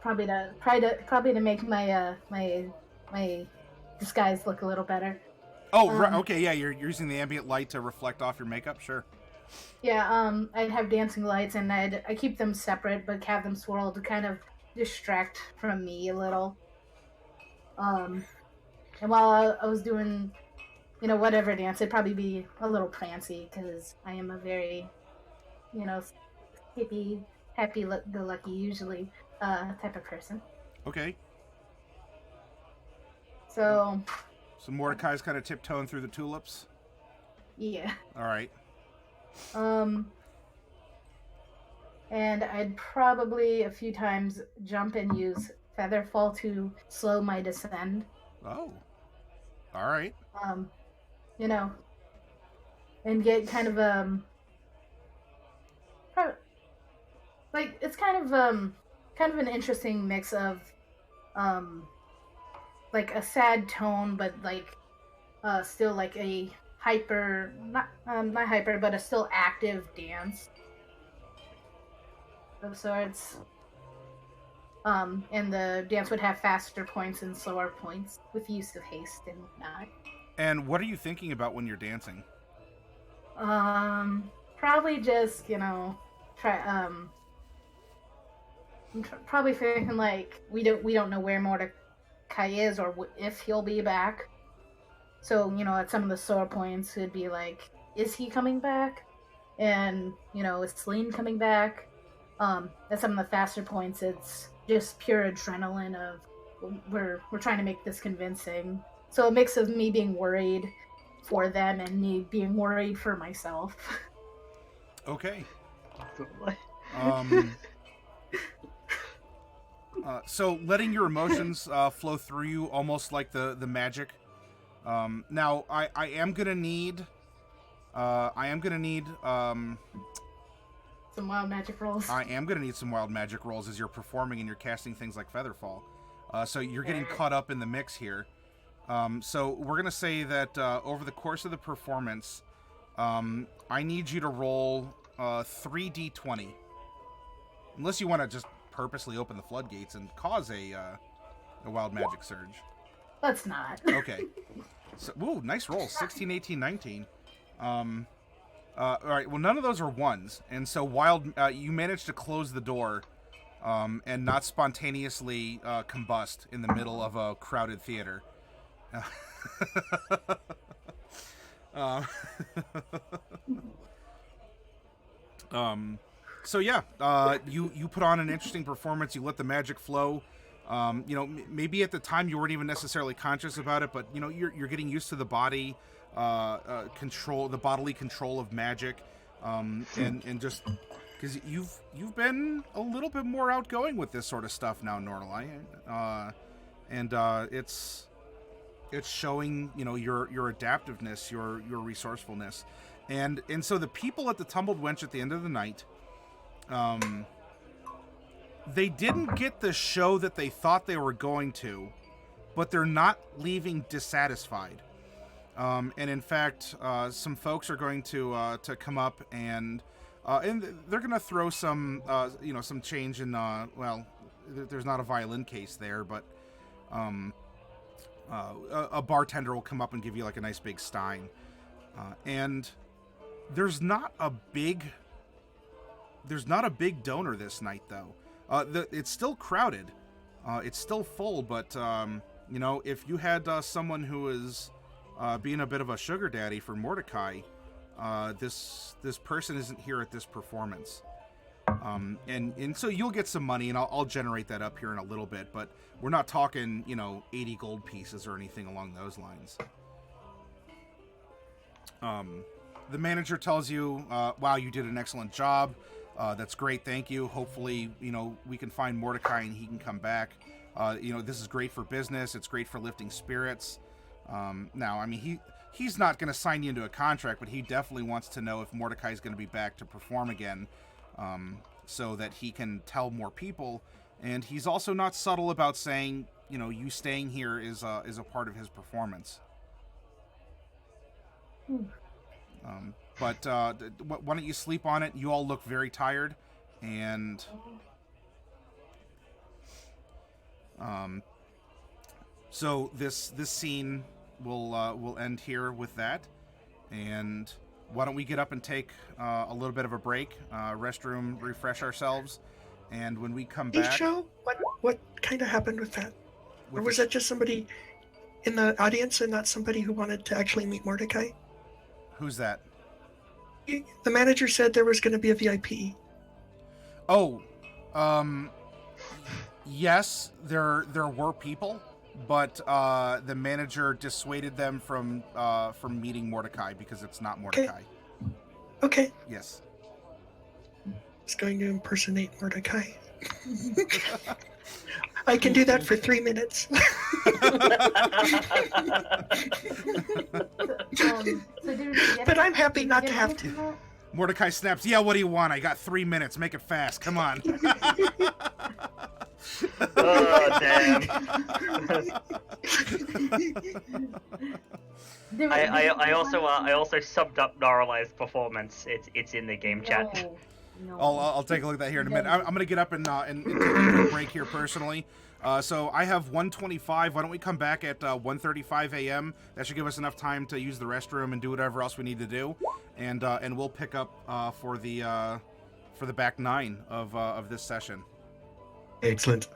Probably to make my my disguise look a little better. Oh, right. Okay, yeah, you're using the ambient light to reflect off your makeup, sure. Yeah, I'd have dancing lights, and I keep them separate, but have them swirled to kind of distract from me a little. And while I was doing, whatever dance, it'd probably be a little prancy, because I am a very, hippie, happy-go-lucky, usually, type of person. Okay. So Mordecai's kind of tiptoeing through the tulips? Yeah. All right. And I'd probably a few times jump and use Featherfall to slow my descend. Oh. All right. And get kind of it's kind of an interesting mix of a sad tone, but still a hyper, not hyper, but a still active dance of sorts. And the dance would have faster points and slower points with use of haste and whatnot. And what are you thinking about when you're dancing? Probably just, try, I'm probably thinking we don't know where Mordecai is or if he'll be back. So, at some of the sore points, it'd be is he coming back? And, is Selene coming back? At some of the faster points, it's just pure adrenaline of we're trying to make this convincing. So a mix of me being worried for them and me being worried for myself. Okay. So letting your emotions flow through you, almost like the magic. Now I am gonna need some wild magic rolls. I am gonna need some wild magic rolls as you're performing and you're casting things like Featherfall. So you're getting caught up in the mix here. So we're gonna say that over the course of the performance, I need you to roll 3d20. Unless you want to just purposely open the floodgates and cause a wild magic surge. Let's not. Okay. So, ooh, nice roll. 16, 18, 19. All right, well, none of those are ones. And so you managed to close the door and not spontaneously combust in the middle of a crowded theater. So yeah, you put on an interesting performance. You let the magic flow. Maybe at the time you weren't even necessarily conscious about it, but you're getting used to the body control, the bodily control of magic, and just because you've been a little bit more outgoing with this sort of stuff now, Norallie, and it's showing your adaptiveness, your resourcefulness, and so the people at the Tumbled Wench at the end of the night, they didn't get the show that they thought they were going to, but they're not leaving dissatisfied. And in fact, some folks are going to come up and they're going to throw some some change in there's not a violin case there, but a bartender will come up and give you like a nice big stein, and there's not a big donor this night though. It's still crowded, it's still full, but if you had someone who is being a bit of a sugar daddy for Mordecai, this person isn't here at this performance, and so you'll get some money, and I'll generate that up here in a little bit, but we're not talking 80 gold pieces or anything along those lines. The manager tells you, wow, you did an excellent job. That's great, thank you. Hopefully, we can find Mordecai and he can come back. This is great for business. It's great for lifting spirits. Now, I mean, he's not going to sign you into a contract, but he definitely wants to know if Mordecai's going to be back to perform again, so that he can tell more people. And he's also not subtle about saying, you staying here is a part of his performance. But why don't you sleep on it? You all look very tired, and so this scene will end here with that. And why don't we get up and take a little bit of a break, restroom, refresh ourselves, and when we come back. Show? What kind of happened with that? Or was that just somebody in the audience and not somebody who wanted to actually meet Mordecai? Who's that? The manager said there was going to be a VIP. Oh, yes, there were people, but the manager dissuaded them from meeting Mordecai because it's not Mordecai. Okay. Yes. It's going to impersonate Mordecai. I can do that for 3 minutes. But I'm happy not to have to. Mordecai snaps, yeah, what do you want? I got 3 minutes. Make it fast. Come on. Oh, damn. I also subbed up Norallie's performance. It's in the game chat. No. I'll take a look at that here in a minute. I'm going to get up and take a break here personally. So I have 1:25. Why don't we come back at 1:35 a.m.? That should give us enough time to use the restroom and do whatever else we need to do, and we'll pick up for the back 9 of this session. Excellent.